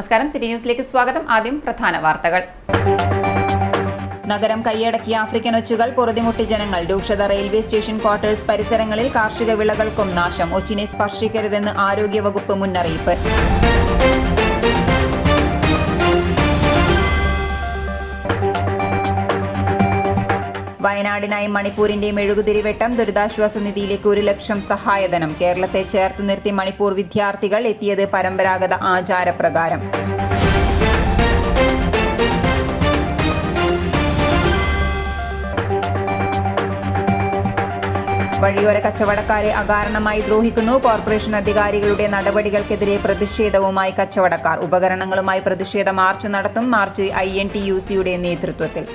നമസ്കാരം, സിറ്റി ന്യൂസിലേക്ക് സ്വാഗതം. ആദ്യം പ്രധാന വാർത്തകൾ. നഗരം കൈയടക്കിയ ആഫ്രിക്കൻ ഒച്ചുകൾ, പൊറുതിമുട്ടി ജനങ്ങൾ. രൂക്ഷത റെയിൽവേ സ്റ്റേഷൻ ക്വാർട്ടേഴ്സ് പരിസരങ്ങളിൽ കാർഷിക വിളകൾക്കും നാശം. ഒച്ചിനെ സ്പർശിക്കരുതെന്ന് ആരോഗ്യവകുപ്പ് മുന്നറിയിപ്പ്. വയനാടിനായി മണിപ്പൂരിന്റെ മെഴുകുതിരിവെട്ടം. ദുരിതാശ്വാസ നിധിയിലേക്ക് 1 ലക്ഷം സഹായധനം. കേരളത്തെ ചേർത്ത് നിർത്തി മണിപ്പൂർ വിദ്യാർത്ഥികൾ എത്തിയത് പരമ്പരാഗത ആചാരപ്രകാരം. വഴിയോര കച്ചവടക്കാരെ അകാരണമായി ദ്രോഹിക്കുന്നു. കോർപ്പറേഷൻ അധികാരികളുടെ നടപടികൾക്കെതിരെ പ്രതിഷേധവുമായി കച്ചവടക്കാർ. ഉപകരണങ്ങളുമായി പ്രതിഷേധ മാർച്ച് നടത്തും. മാർച്ച് INTUC-യുടെ നേതൃത്വത്തിൽ.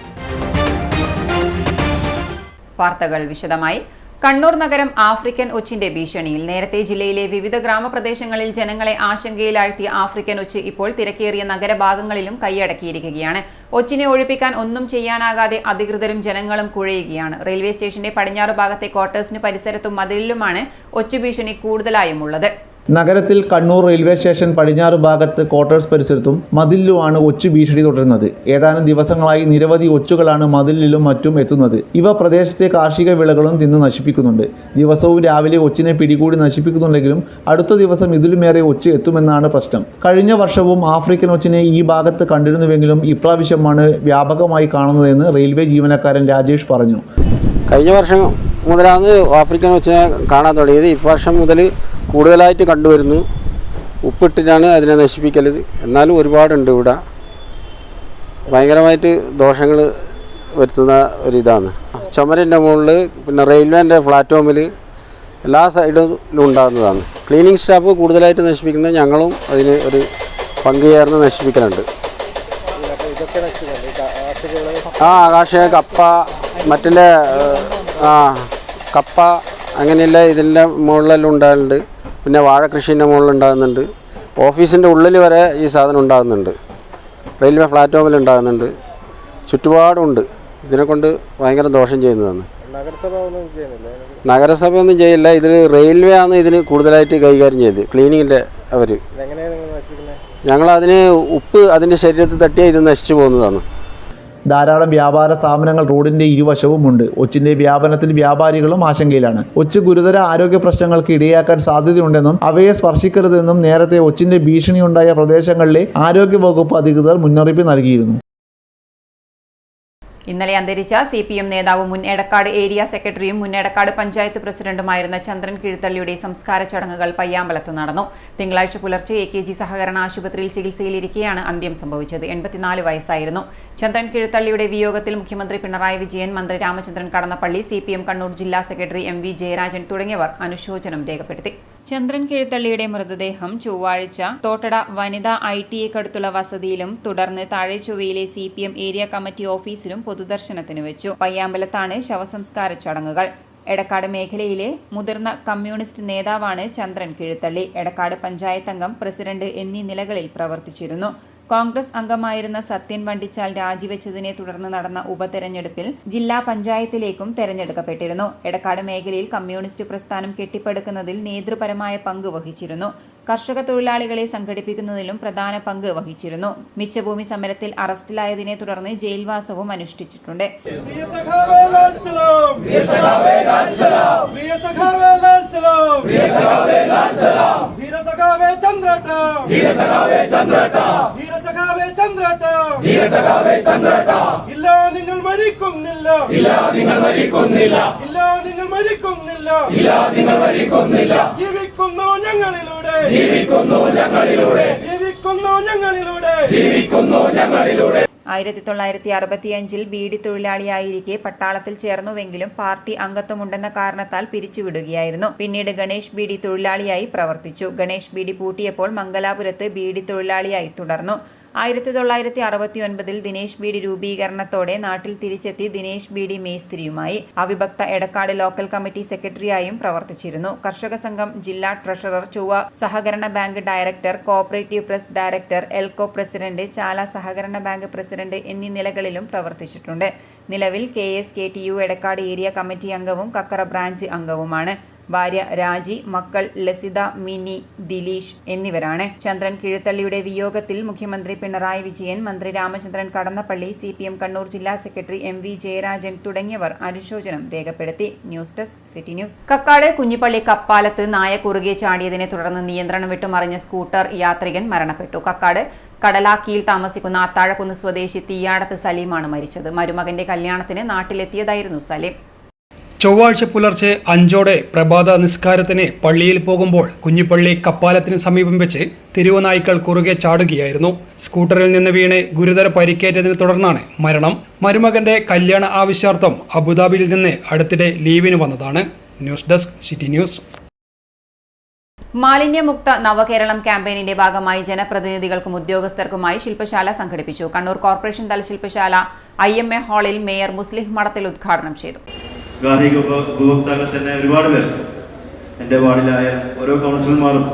വാർത്തകൾ വിശദമായി. കണ്ണൂർ നഗരം ആഫ്രിക്കൻ ഒച്ചിന്റെ ഭീഷണിയിൽ. നേരത്തെ ജില്ലയിലെ വിവിധ ഗ്രാമപ്രദേശങ്ങളിൽ ജനങ്ങളെ ആശങ്കയിലാഴ്ത്തിയ ആഫ്രിക്കൻ ഒച്ച് ഇപ്പോൾ തിരക്കേറിയ നഗരഭാഗങ്ങളിലും കൈയടക്കിയിരിക്കുകയാണ്. ഒച്ചിനെ ഒഴിപ്പിക്കാൻ ഒന്നും ചെയ്യാനാകാതെ അധികൃതരും ജനങ്ങളും കുഴയുകയാണ്. റെയിൽവേ സ്റ്റേഷന്റെ പടിഞ്ഞാറ് ഭാഗത്തെ ക്വാർട്ടേഴ്സിന് പരിസരത്തും മതിലിലുമാണ് ഒച്ചു ഭീഷണി കൂടുതലായും ഉള്ളത്. നഗരത്തിൽ കണ്ണൂർ റെയിൽവേ സ്റ്റേഷൻ പടിഞ്ഞാറ് ഭാഗത്ത് ക്വാർട്ടേഴ്സ് പരിസരത്തും മതിലിലുമാണ് ഒച്ചു ഭീഷണി തുടരുന്നത്. ഏതാനും ദിവസങ്ങളായി നിരവധി ഒച്ചുകളാണ് മതിലിലും മറ്റും എത്തുന്നത്. ഇവ പ്രദേശത്തെ കാർഷിക വിളകളും തിന്ന് നശിപ്പിക്കുന്നുണ്ട്. ദിവസവും രാവിലെ ഒച്ചിനെ പിടികൂടി നശിപ്പിക്കുന്നുണ്ടെങ്കിലും അടുത്ത ദിവസം ഇതിലുമേറെ ഒച്ച് എത്തുമെന്നാണ് പ്രശ്നം. കഴിഞ്ഞ വർഷവും ആഫ്രിക്കൻ ഒച്ചിനെ ഈ ഭാഗത്ത് കണ്ടിരുന്നുവെങ്കിലും ഇപ്രാവശ്യമാണ് വ്യാപകമായി കാണുന്നതെന്ന് റെയിൽവേ ജീവനക്കാരൻ രാജേഷ് പറഞ്ഞു. കഴിഞ്ഞ വർഷം മുതലാണ് ആഫ്രിക്കൻ ഒച്ചിനെ കാണാൻ തുടങ്ങിയത്. ഇപ്രാവശ്യം മുതൽ കൂടുതലായിട്ട് കണ്ടുവരുന്നു. ഉപ്പിട്ടിട്ടാണ് അതിനെ നശിപ്പിക്കൽ. എന്നാലും ഒരുപാടുണ്ട് ഇവിടെ. ഭയങ്കരമായിട്ട് ദോഷങ്ങൾ വരുത്തുന്ന ഒരിതാണ്. ചുമരിൻ്റെ മുകളിൽ, പിന്നെ റെയിൽവേൻ്റെ പ്ലാറ്റ്ഫോമിൽ, എല്ലാ സൈഡിലും ഉണ്ടാകുന്നതാണ്. ക്ലീനിങ് സ്റ്റാഫ് കൂടുതലായിട്ട് നശിപ്പിക്കുന്നത് ഞങ്ങളും അതിന് ഒരു പങ്ക് ചേർന്ന് നശിപ്പിക്കലുണ്ട്. കാർഷിക കപ്പ, മറ്റുള്ള കപ്പ അങ്ങനെയുള്ള ഇതിൻ്റെ മുകളിലെല്ലാം ഉണ്ടാകുന്നുണ്ട്. പിന്നെ വാഴ കൃഷീൻ്റെ മുകളിൽ ഉണ്ടാകുന്നുണ്ട്. ഓഫീസിൻ്റെ ഉള്ളിൽ വരെ ഈ സാധനം ഉണ്ടാകുന്നുണ്ട്. റെയിൽവേ പ്ലാറ്റ്ഫോമിൽ ഉണ്ടാകുന്നുണ്ട്. ചുറ്റുപാടുണ്ട്. ഇതിനെക്കൊണ്ട് ഭയങ്കര ദോഷം ചെയ്യുന്നതാണ്. നഗരസഭ ഒന്നും ചെയ്യില്ല. ഇതിൽ റെയിൽവേ ആണ് ഇതിന് കൂടുതലായിട്ട് കൈകാര്യം ചെയ്ത് ക്ലീനിങ്ങിൻ്റെ അവർ. ഞങ്ങളതിന് ഉപ്പ് അതിൻ്റെ ശരീരത്തിൽ തട്ടിയാൽ ഇത് നശിച്ചു പോകുന്നതാണ്. ധാരാളം വ്യാപാര സ്ഥാപനങ്ങൾ റോഡിന്റെ ഇരുവശവുമുണ്ട്. ഒച്ചിന്റെ വ്യാപനത്തിൽ വ്യാപാരികളും ആശങ്കയിലാണ്. ഒച്ച് ഗുരുതര ആരോഗ്യ പ്രശ്നങ്ങൾക്ക് ഇടയാക്കാൻ സാധ്യതയുണ്ടെന്നും അവയെ സ്പർശിക്കരുതെന്നും നേരത്തെ ഒച്ചിന്റെ ഭീഷണിയുണ്ടായ പ്രദേശങ്ങളിലെ ആരോഗ്യവകുപ്പ് അധികൃതർ മുന്നറിയിപ്പ് നൽകിയിരുന്നു. ഇന്നലെ അന്തരിച്ച CPM നേതാവ്, മുൻ എടക്കാട് ഏരിയ സെക്രട്ടറിയും മുൻ എടക്കാട് പഞ്ചായത്ത് പ്രസിഡന്റുമായിരുന്ന ചന്ദ്രൻ കിഴുത്തള്ളിയുടെ സംസ്കാര ചടങ്ങുകൾ പയ്യാമ്പലത്ത് നടന്നു. തിങ്കളാഴ്ച പുലർച്ചെ AKG സഹകരണ ആശുപത്രിയിൽ ചികിത്സയിലിരിക്കെയാണ് അന്ത്യം സംഭവിച്ചത്. 84 വയസ്സായിരുന്നു. ചന്ദ്രൻ കിഴുത്തള്ളിയുടെ വിയോഗത്തിൽ മുഖ്യമന്ത്രി പിണറായി വിജയൻ, മന്ത്രി രാമചന്ദ്രൻ കടന്നപ്പള്ളി, CPM കണ്ണൂർ ജില്ലാ സെക്രട്ടറി MV ജയരാജൻ തുടങ്ങിയവർ അനുശോചനം രേഖപ്പെടുത്തി. ചന്ദ്രൻ കിഴുത്തള്ളിയുടെ മൃതദേഹം ചൊവ്വാഴ്ച തോട്ടട വനിതാ ITAക്കടുത്തുള്ള വസതിയിലും തുടർന്ന് താഴെച്ചൊവ്വയിലെ CPM ഏരിയ കമ്മിറ്റി ഓഫീസിലും പൊതുദർശനത്തിന് വെച്ചു. പയ്യാമ്പലത്താണ് ശവസംസ്കാര ചടങ്ങുകൾ. എടക്കാട് മേഖലയിലെ മുതിർന്ന കമ്മ്യൂണിസ്റ്റ് നേതാവാണ് ചന്ദ്രൻ കിഴുത്തള്ളി. എടക്കാട് പഞ്ചായത്ത് അംഗം, പ്രസിഡന്റ് എന്നീ നിലകളിൽ പ്രവർത്തിച്ചിരുന്നു. കോൺഗ്രസ് അംഗമായിരുന്ന സത്യൻ വണ്ടിച്ചാൽ രാജിവെച്ചതിനെ തുടർന്ന് നടന്ന ഉപതെരഞ്ഞെടുപ്പിൽ ജില്ലാ പഞ്ചായത്തിലേക്കും തെരഞ്ഞെടുക്കപ്പെട്ടിരുന്നു. എടക്കാട് മേഖലയിൽ കമ്മ്യൂണിസ്റ്റ് പ്രസ്ഥാനം കെട്ടിപ്പടുക്കുന്നതിൽ നേതൃപരമായ പങ്ക് വഹിച്ചിരുന്നു. കർഷക തൊഴിലാളികളെ സംഘടിപ്പിക്കുന്നതിലും പ്രധാന പങ്ക് വഹിച്ചിരുന്നു. മിച്ചഭൂമി സമരത്തിൽ അറസ്റ്റിലായതിനെ തുടർന്ന് ജയിൽവാസവും അനുഷ്ഠിച്ചിട്ടുണ്ട്. നിങ്ങൾ മരിക്കുന്നില്ല. ജീവിക്കുന്നു ഞങ്ങളിലൂടെ. 1965-ൽ ബീഡി തൊഴിലാളിയായിരിക്കെ പട്ടാളത്തിൽ ചേർന്നുവെങ്കിലും പാർട്ടി അംഗത്വമുണ്ടെന്ന കാരണത്താൽ പിരിച്ചുവിടുകയായിരുന്നു. പിന്നീട് ഗണേഷ് ബീഡി തൊഴിലാളിയായി പ്രവർത്തിച്ചു. ഗണേഷ് ബീഡി പൂട്ടിയപ്പോൾ മംഗലാപുരത്ത് ബീഡി തൊഴിലാളിയായി തുടർന്നു. 1969-ൽ ദിനേശ് ബീഡി രൂപീകരണത്തോടെ നാട്ടിൽ തിരിച്ചെത്തി ദിനേശ് ബീഡി മേസ്തിരിയുമായി. അവിഭക്ത എടക്കാട് ലോക്കൽ കമ്മിറ്റി സെക്രട്ടറിയായും പ്രവർത്തിച്ചിരുന്നു. കർഷക സംഘം ജില്ലാ ട്രഷറർ, ചൊവ്വ സഹകരണ bank director, cooperative press director, Elco president, Chala സഹകരണ ബാങ്ക് പ്രസിഡന്റ് എന്നീ നിലകളിലും പ്രവർത്തിച്ചിട്ടുണ്ട്. നിലവിൽ KSKTU എടക്കാട് ഏരിയ കമ്മിറ്റി അംഗവും കക്കറ ബ്രാഞ്ച് അംഗവുമാണ്. ഭാര്യ രാജി, മക്കൾ ലസിത, മിനി, ദിലീഷ് എന്നിവരാണ്. ചന്ദ്രൻ കിഴുത്തള്ളിയുടെ വിയോഗത്തിൽ മുഖ്യമന്ത്രി പിണറായി വിജയൻ, മന്ത്രി രാമചന്ദ്രൻ കടന്നപ്പള്ളി, CPM കണ്ണൂർ ജില്ലാ സെക്രട്ടറി MV ജയരാജൻ തുടങ്ങിയവർ അനുശോചനം രേഖപ്പെടുത്തി. News desk city news. Kakkad Kunhippally കപ്പാലത്ത് നായ കുറുകെ ചാടിയതിനെ തുടർന്ന് നിയന്ത്രണം വിട്ടുമറിഞ്ഞ സ്കൂട്ടർ യാത്രികൻ മരണപ്പെട്ടു. കക്കാട് കടലാക്കിയിൽ താമസിക്കുന്ന അത്താഴക്കുന്ന് സ്വദേശി തീയാടത്ത് സലീമാണ് മരിച്ചത്. മരുമകന്റെ കല്യാണത്തിന് നാട്ടിലെത്തിയതായിരുന്നു സലീം. ചൊവ്വാഴ്ച പുലർച്ചെ 5 പ്രഭാത നിസ്കാരത്തിന് പള്ളിയിൽ പോകുമ്പോൾ കുഞ്ഞിപ്പള്ളി കപ്പാലത്തിന് സമീപം വെച്ച് തെരുവുനായ്ക്കൾ കുറുകെ ചാടുകയായിരുന്നു. സ്കൂട്ടറിൽ നിന്ന് വീണ് ഗുരുതര പരിക്കേറ്റതിനെ തുടർന്നാണ് മരണം. മരുമകന്റെ കല്യാണ ആവശ്യാർത്ഥം അബുദാബിയിൽ നിന്ന് അടുത്തിടെ ലീവിന് വന്നതാണ്. News desk city news. മാലിന്യമുക്ത നവകേരളം ക്യാമ്പയിനിന്റെ ഭാഗമായി ജനപ്രതിനിധികൾക്കും ഉദ്യോഗസ്ഥർക്കുമായി ശില്പശാല സംഘടിപ്പിച്ചു. കണ്ണൂർ കോർപ്പറേഷൻ തല ശില്പശാല IMA ഹാളിൽ മേയർ മുസ്ലിം മഠത്തിൽ ഉദ്ഘാടനം ചെയ്തു. ഗാർഹിക ഉപഭോക്താക്കൾ തന്നെ ഒരുപാട് പേർ എൻ്റെ വാർഡിലായ ഓരോ കൗൺസിലർമാരും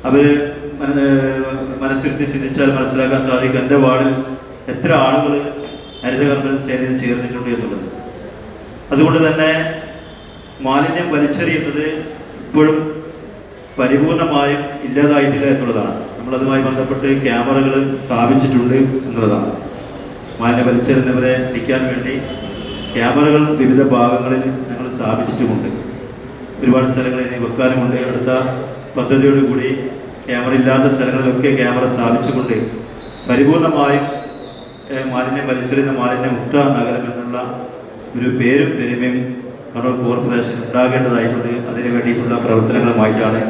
അവർ മനസ്സിരുത്തി ചിന്തിച്ചാൽ മനസ്സിലാക്കാൻ സാധിക്കും എൻ്റെ വാർഡിൽ എത്ര ആളുകൾ ഹരിതകർമ്മ സേനയിൽ ചേർന്നിട്ടുണ്ട് എന്നുള്ളത്. അതുകൊണ്ട് തന്നെ മാലിന്യം വലിച്ചെറിയുന്നത് ഇപ്പോഴും പരിപൂർണമായും ഇല്ലാതായിട്ടില്ല എന്നുള്ളതാണ്. നമ്മളതുമായി ബന്ധപ്പെട്ട് ക്യാമറകൾ സ്ഥാപിച്ചിട്ടുണ്ട് എന്നുള്ളതാണ്. മാലിന്യം വലിച്ചെറിയുന്നവരെ പിടിക്കാൻ വേണ്ടി ക്യാമറകൾ വിവിധ ഭാഗങ്ങളിൽ ഞങ്ങൾ സ്ഥാപിച്ചിട്ടുമുണ്ട്. ഒരുപാട് സ്ഥലങ്ങളിൽ ഇനി വെക്കാനുമുണ്ട്. അടുത്ത പദ്ധതിയോടുകൂടി ക്യാമറ ഇല്ലാത്ത സ്ഥലങ്ങളിലൊക്കെ ക്യാമറ സ്ഥാപിച്ചുകൊണ്ട് പരിപൂർണമായും മാലിന്യം വലിച്ചെറിയുന്ന മാലിന്യമുക്ത നഗരം എന്നുള്ള ഒരു പേരും പെരുമയും കണ്ണൂർ കോർപ്പറേഷൻ ഉണ്ടാകേണ്ടതായിട്ടുണ്ട്. അതിനു വേണ്ടിയിട്ടുള്ള പ്രവർത്തനങ്ങളുമായിട്ടാണ്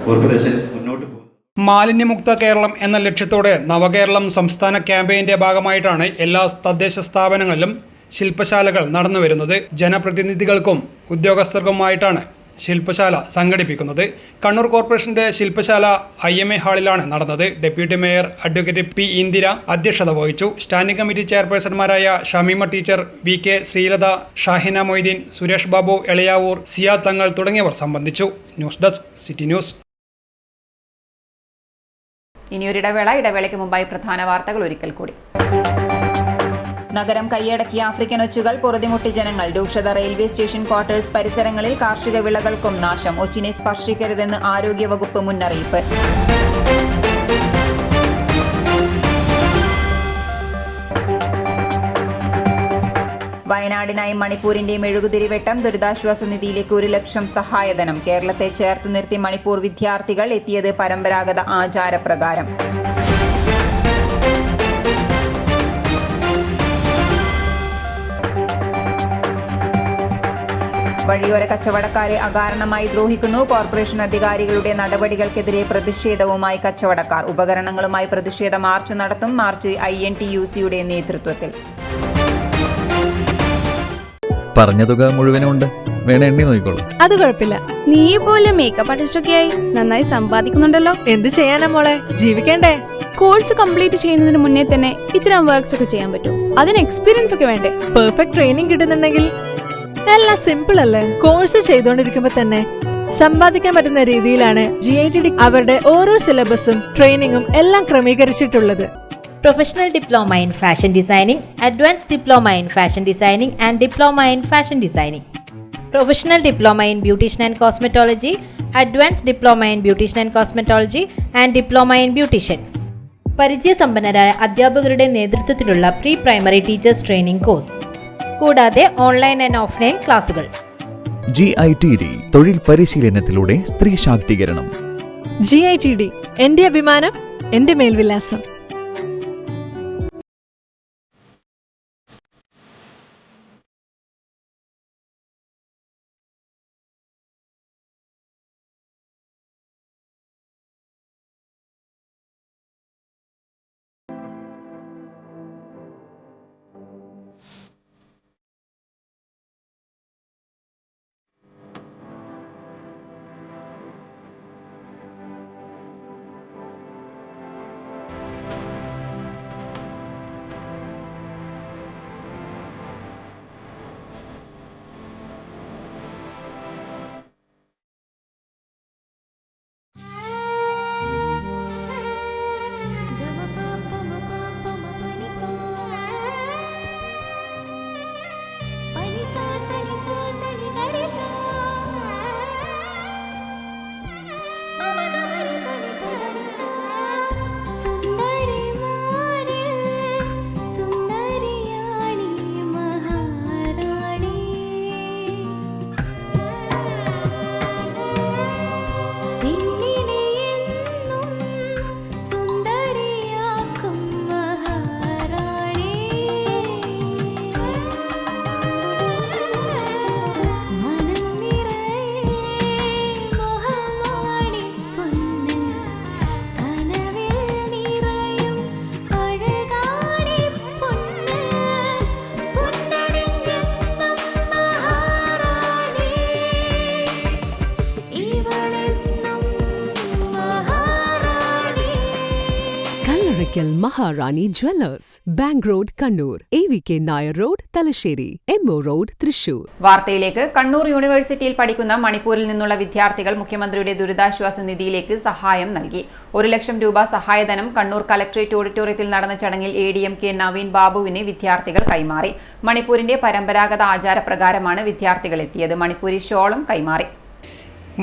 കോർപ്പറേഷൻ മുന്നോട്ട് പോകുന്നത്. മാലിന്യമുക്ത കേരളം എന്ന ലക്ഷ്യത്തോടെ നവകേരളം സംസ്ഥാന ക്യാമ്പയിന്റെ ഭാഗമായിട്ടാണ് എല്ലാ തദ്ദേശ സ്ഥാപനങ്ങളിലും ശില്പശാലകൾ നടന്നുവരുന്നത്. ജനപ്രതിനിധികൾക്കും ഉദ്യോഗസ്ഥർക്കുമായിട്ടാണ് ശില്പശാല സംഘടിപ്പിക്കുന്നത്. കണ്ണൂർ കോർപ്പറേഷന്റെ ശില്പശാല IMA ഹാളിലാണ് നടന്നത്. Deputy mayor advocate P. Indira അധ്യക്ഷത വഹിച്ചു. സ്റ്റാൻഡിംഗ് കമ്മിറ്റി ചെയർപേഴ്സൺമാരായ ഷമീമ ടീച്ചർ, VK ശ്രീലത, ഷാഹിന മൊയ്തീൻ, സുരേഷ് ബാബു എളയാവൂർ, സിയാ തങ്ങൾ തുടങ്ങിയവർ സംബന്ധിച്ചു. News desk city news. ഇനിയൊരിടവേള. ഇടവേളയ്ക്ക് മുമ്പായി പ്രധാന വാർത്തകൾ ഒരിക്കൽ കൂടി. നഗരം കൈയടക്കിയ ആഫ്രിക്കൻ ഒച്ചുകൾ, പൊറുതിമുട്ടി ജനങ്ങൾ. രൂക്ഷത റെയിൽവേ സ്റ്റേഷൻ ക്വാർട്ടേഴ്സ് പരിസരങ്ങളിൽ. കാർഷിക വിളകൾക്കും നാശം. ഒച്ചിനെ സ്പർശിക്കരുതെന്ന് ആരോഗ്യവകുപ്പ് മുന്നറിയിപ്പ്. വയനാടിനായി മണിപ്പൂരിന്റെ മെഴുകുതിരിവെട്ടം. ദുരിതാശ്വാസ നിധിയിലേക്ക് 1 ലക്ഷം സഹായധനം. കേരളത്തെ ചേർത്ത് നിർത്തി മണിപ്പൂർ വിദ്യാർത്ഥികൾ. എത്തിയത് പരമ്പരാഗത ആചാരപ്രകാരം. വഴിയോര കച്ചവടക്കാരെ അകാരണമായി ദ്രോഹിക്കുന്നു. കോർപ്പറേഷൻ അധികാരികളുടെ നടപടികൾക്കെതിരെ പ്രതിഷേധവുമായി കച്ചവടക്കാർ. ഉപകരണങ്ങളുമായി പ്രതിഷേധ മാർച്ച് നടത്തും. മാർച്ച് INTUC-യുടെ നേതൃത്വത്തിൽ. പറഞ്ഞ തുക മുഴുവനുണ്ട്, വേണ എണ്ണി നോക്കിക്കോളൂ. അത് കുഴപ്പമില്ല. നീ പോലെ മേക്കപ്പ് ആർട്ടിസ്റ്റൊക്കെയായി നന്നായി സമ്പാദിക്കുന്നുണ്ടല്ലോ. എന്ത് ചെയ്യാനാ മോളെ, ജീവിക്കണ്ടേ? കോഴ്സ് കംപ്ലീറ്റ് ചെയ്യുന്നതിന് മുന്നേ തന്നെ ഇത്തരം വർക്ക്സ് ഒക്കെ ചെയ്യാൻ പറ്റും. അതിന് എക്സ്പീരിയൻസ് ഒക്കെ വേണ്ടേ? പെർഫെക്റ്റ് ട്രെയിനിങ് കിട്ടുന്നുണ്ടെങ്കിൽ എല്ലാം സിമ്പിൾ അല്ലേ? കോഴ്സ് ചെയ്തുകൊണ്ടിരിക്കുമ്പോ തന്നെ സമ്പാദിക്കാൻ പറ്റുന്ന രീതിയിലാണ് GITD അവരുടെ ഓരോ സിലബസും ട്രെയിനിങ്ങും എല്ലാം ക്രമീകരിച്ചിട്ടുള്ളത്. Professional Diploma in Fashion Designing, Advanced Diploma in Fashion Designing and Diploma in Fashion Designing. Professional Diploma in Beautician and Cosmetology, Advanced Diploma in Beautician and Cosmetology and Diploma in Beautician. പരിചയസമ്പന്നരായ അധ്യാപകരുടെ നേതൃത്വത്തിലുള്ള pre primary teachers training course, കൂടാതെ online and offline ക്ലാസുകൾ. GITD തൊഴിൽ പരിശീലനത്തിലൂടെ സ്ത്രീ ശാക്തീകരണം. GITD എന്റെ അഭിമാനം, എന്റെ മേൽവിലാസം. Kottakkal Maharani jewellers, bank road Kannur, AVK Nair road Thalassery, MO road Thrissur. വാർത്തയിലേക്ക്. കണ്ണൂർ യൂണിവേഴ്സിറ്റിയിൽ പഠിക്കുന്ന മണിപ്പൂരിൽ നിന്നുള്ള വിദ്യാർത്ഥികൾ മുഖ്യമന്ത്രിയുടെ ദുരിതാശ്വാസ നിധിയിലേക്ക് സഹായം നൽകി. 1 ലക്ഷം രൂപ സഹായധനം കണ്ണൂർ കലക്ട്രേറ്റ് ഓഡിറ്റോറിയത്തിൽ നടന്ന ചടങ്ങിൽ ADMK നവീൻ ബാബുവിന് വിദ്യാർത്ഥികൾ കൈമാറി. മണിപ്പൂരിന്റെ പരമ്പരാഗത ആചാരപ്രകാരമാണ് വിദ്യാർത്ഥികൾ എത്തിയത്. മണിപ്പൂരി ഷോളും കൈമാറി.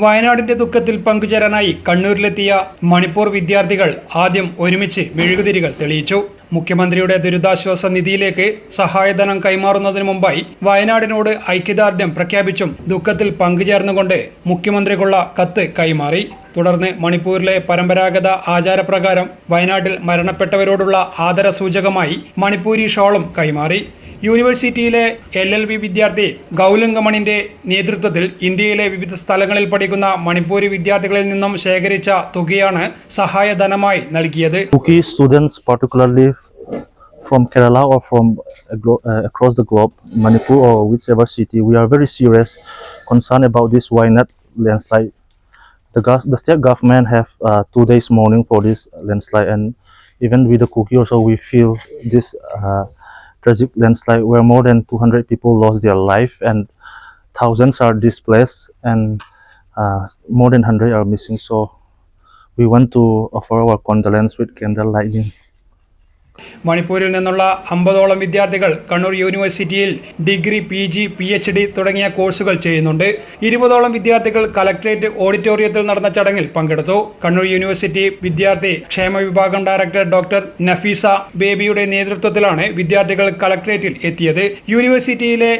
വയനാടിന്റെ ദുഃഖത്തിൽ പങ്കുചേരാനായി കണ്ണൂരിലെത്തിയ മണിപ്പൂർ വിദ്യാർത്ഥികൾ ആദ്യം ഒരുമിച്ച് മെഴുകുതിരികൾ തെളിയിച്ചു. മുഖ്യമന്ത്രിയുടെ ദുരിതാശ്വാസ നിധിയിലേക്ക് സഹായധനം കൈമാറുന്നതിന് മുമ്പായി വയനാടിനോട് ഐക്യദാർഢ്യം പ്രഖ്യാപിച്ചും ദുഃഖത്തിൽ പങ്കുചേർന്നുകൊണ്ട് മുഖ്യമന്ത്രിക്കുള്ള കത്ത് കൈമാറി. തുടർന്ന് മണിപ്പൂരിലെ പരമ്പരാഗത ആചാരപ്രകാരം വയനാട്ടിൽ മരണപ്പെട്ടവരോടുള്ള ആദരസൂചകമായി മണിപ്പൂരി ഷോളും കൈമാറി. യൂണിവേഴ്സിറ്റിയിലെ LLB വിദ്യാർത്ഥി ഗൗലങ്കമണിന്റെ നേതൃത്വത്തിൽ ഇന്ത്യയിലെ വിവിധ സ്ഥലങ്ങളിൽ പഠിക്കുന്ന മണിപ്പൂരി വിദ്യാർത്ഥികളിൽ നിന്നും ശേഖരിച്ച തുകയാണ് സഹായധനമായി നൽകിയത്. Students, particularly from Kerala or from across the globe, Manipur or whichever city, we are very serious concerned about this Wayanad landslide. The state government have 2 days mourning for this landslide, and even with the Kuki also we feel this tragic landslide where more than 200 people lost their life and thousands are displaced and more than 100 are missing. So we want to offer our condolence with candle lighting. മണിപ്പൂരിൽ നിന്നുള്ള 50ഓളം വിദ്യാർത്ഥികൾ കണ്ണൂർ യൂണിവേഴ്സിറ്റിയിൽ degree, PG, PhD തുടങ്ങിയ കോഴ്സുകൾ ചെയ്യുന്നുണ്ട്. 20ഓളം വിദ്യാർത്ഥികൾ collectorate ഓഡിറ്റോറിയത്തിൽ നടന്ന ചടങ്ങിൽ പങ്കെടുത്തു. കണ്ണൂർ യൂണിവേഴ്സിറ്റി വിദ്യാർത്ഥി ക്ഷേമ വിഭാഗം ഡയറക്ടർ ഡോക്ടർ നഫീസ ബേബിയുടെ നേതൃത്വത്തിലാണ് വിദ്യാർത്ഥികൾ കലക്ട്രേറ്റിൽ എത്തിയത്. യൂണിവേഴ്സിറ്റിയിലെ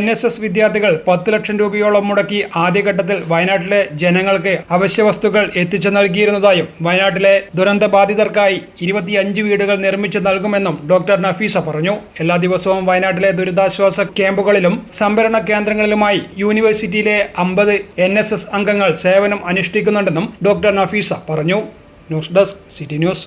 NSS വിദ്യാർത്ഥികൾ 10 ലക്ഷം രൂപയോളം മുടക്കി ആദ്യഘട്ടത്തിൽ വയനാട്ടിലെ ജനങ്ങൾക്ക് അവശ്യവസ്തുക്കൾ എത്തിച്ചു നൽകിയിരുന്നതായും വയനാട്ടിലെ ദുരന്തബാധിതർക്കായി 25 വീടുകൾ നിർമ്മിച്ചു നൽകുമെന്നും ഡോക്ടർ നഫീസ പറഞ്ഞു. എല്ലാ ദിവസവും വയനാട്ടിലെ ദുരിതാശ്വാസ ക്യാമ്പുകളിലും സംഭരണ കേന്ദ്രങ്ങളിലുമായി യൂണിവേഴ്സിറ്റിയിലെ 50 NSS അംഗങ്ങൾ സേവനം അനുഷ്ഠിക്കുന്നുണ്ടെന്നും ഡോക്ടർ നഫീസ പറഞ്ഞു. News desk city news.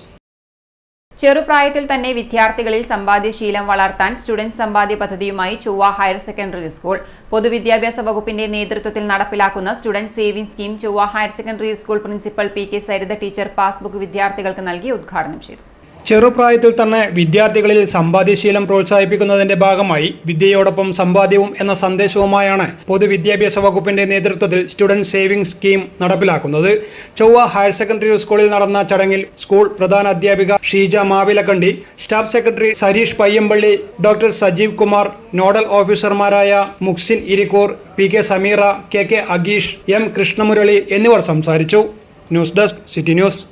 ചെറുപ്രായത്തിൽ തന്നെ വിദ്യാർത്ഥികളിൽ സമ്പാദ്യശീലം വളർത്താൻ സ്റ്റുഡന്റ് സമ്പാദ്യ പദ്ധതിയുമായി ചൊവ്വ ഹയർ സെക്കൻഡറി സ്കൂൾ. പൊതുവിദ്യാഭ്യാസ വകുപ്പിന്റെ നേതൃത്വത്തിൽ നടപ്പിലാക്കുന്ന സ്റ്റുഡന്റ് സേവിംഗ് സ്കീം ചൊവ്വ higher secondary school principal PK Saritha teacher passbook വിദ്യാർത്ഥികൾക്ക് നൽകി ഉദ്ഘാടനം ചെയ്തു. ചെറുപ്രായത്തിൽ തന്നെ വിദ്യാർത്ഥികളിൽ സമ്പാദ്യശീലം പ്രോത്സാഹിപ്പിക്കുന്നതിന്റെ ഭാഗമായി വിദ്യയോടൊപ്പം സമ്പാദ്യവും എന്ന സന്ദേശവുമായാണ് പൊതുവിദ്യാഭ്യാസ വകുപ്പിന്റെ നേതൃത്വത്തിൽ സ്റ്റുഡന്റ് സേവിംഗ് സ്കീം നടപ്പിലാക്കുന്നത്. ചൊവ്വ ഹയർ സെക്കൻഡറി സ്കൂളിൽ നടന്ന ചടങ്ങിൽ സ്കൂൾ പ്രധാന അധ്യാപിക Sheeja Mavilakandy, staff secretary Sareesh Payyampally, doctor Sajeev Kumar, nodal ഓഫീസർമാരായ Muksin Irikkur, PK Sameera, KK Ageesh, M Krishnamurali എന്നിവർ സംസാരിച്ചു. News desk city news.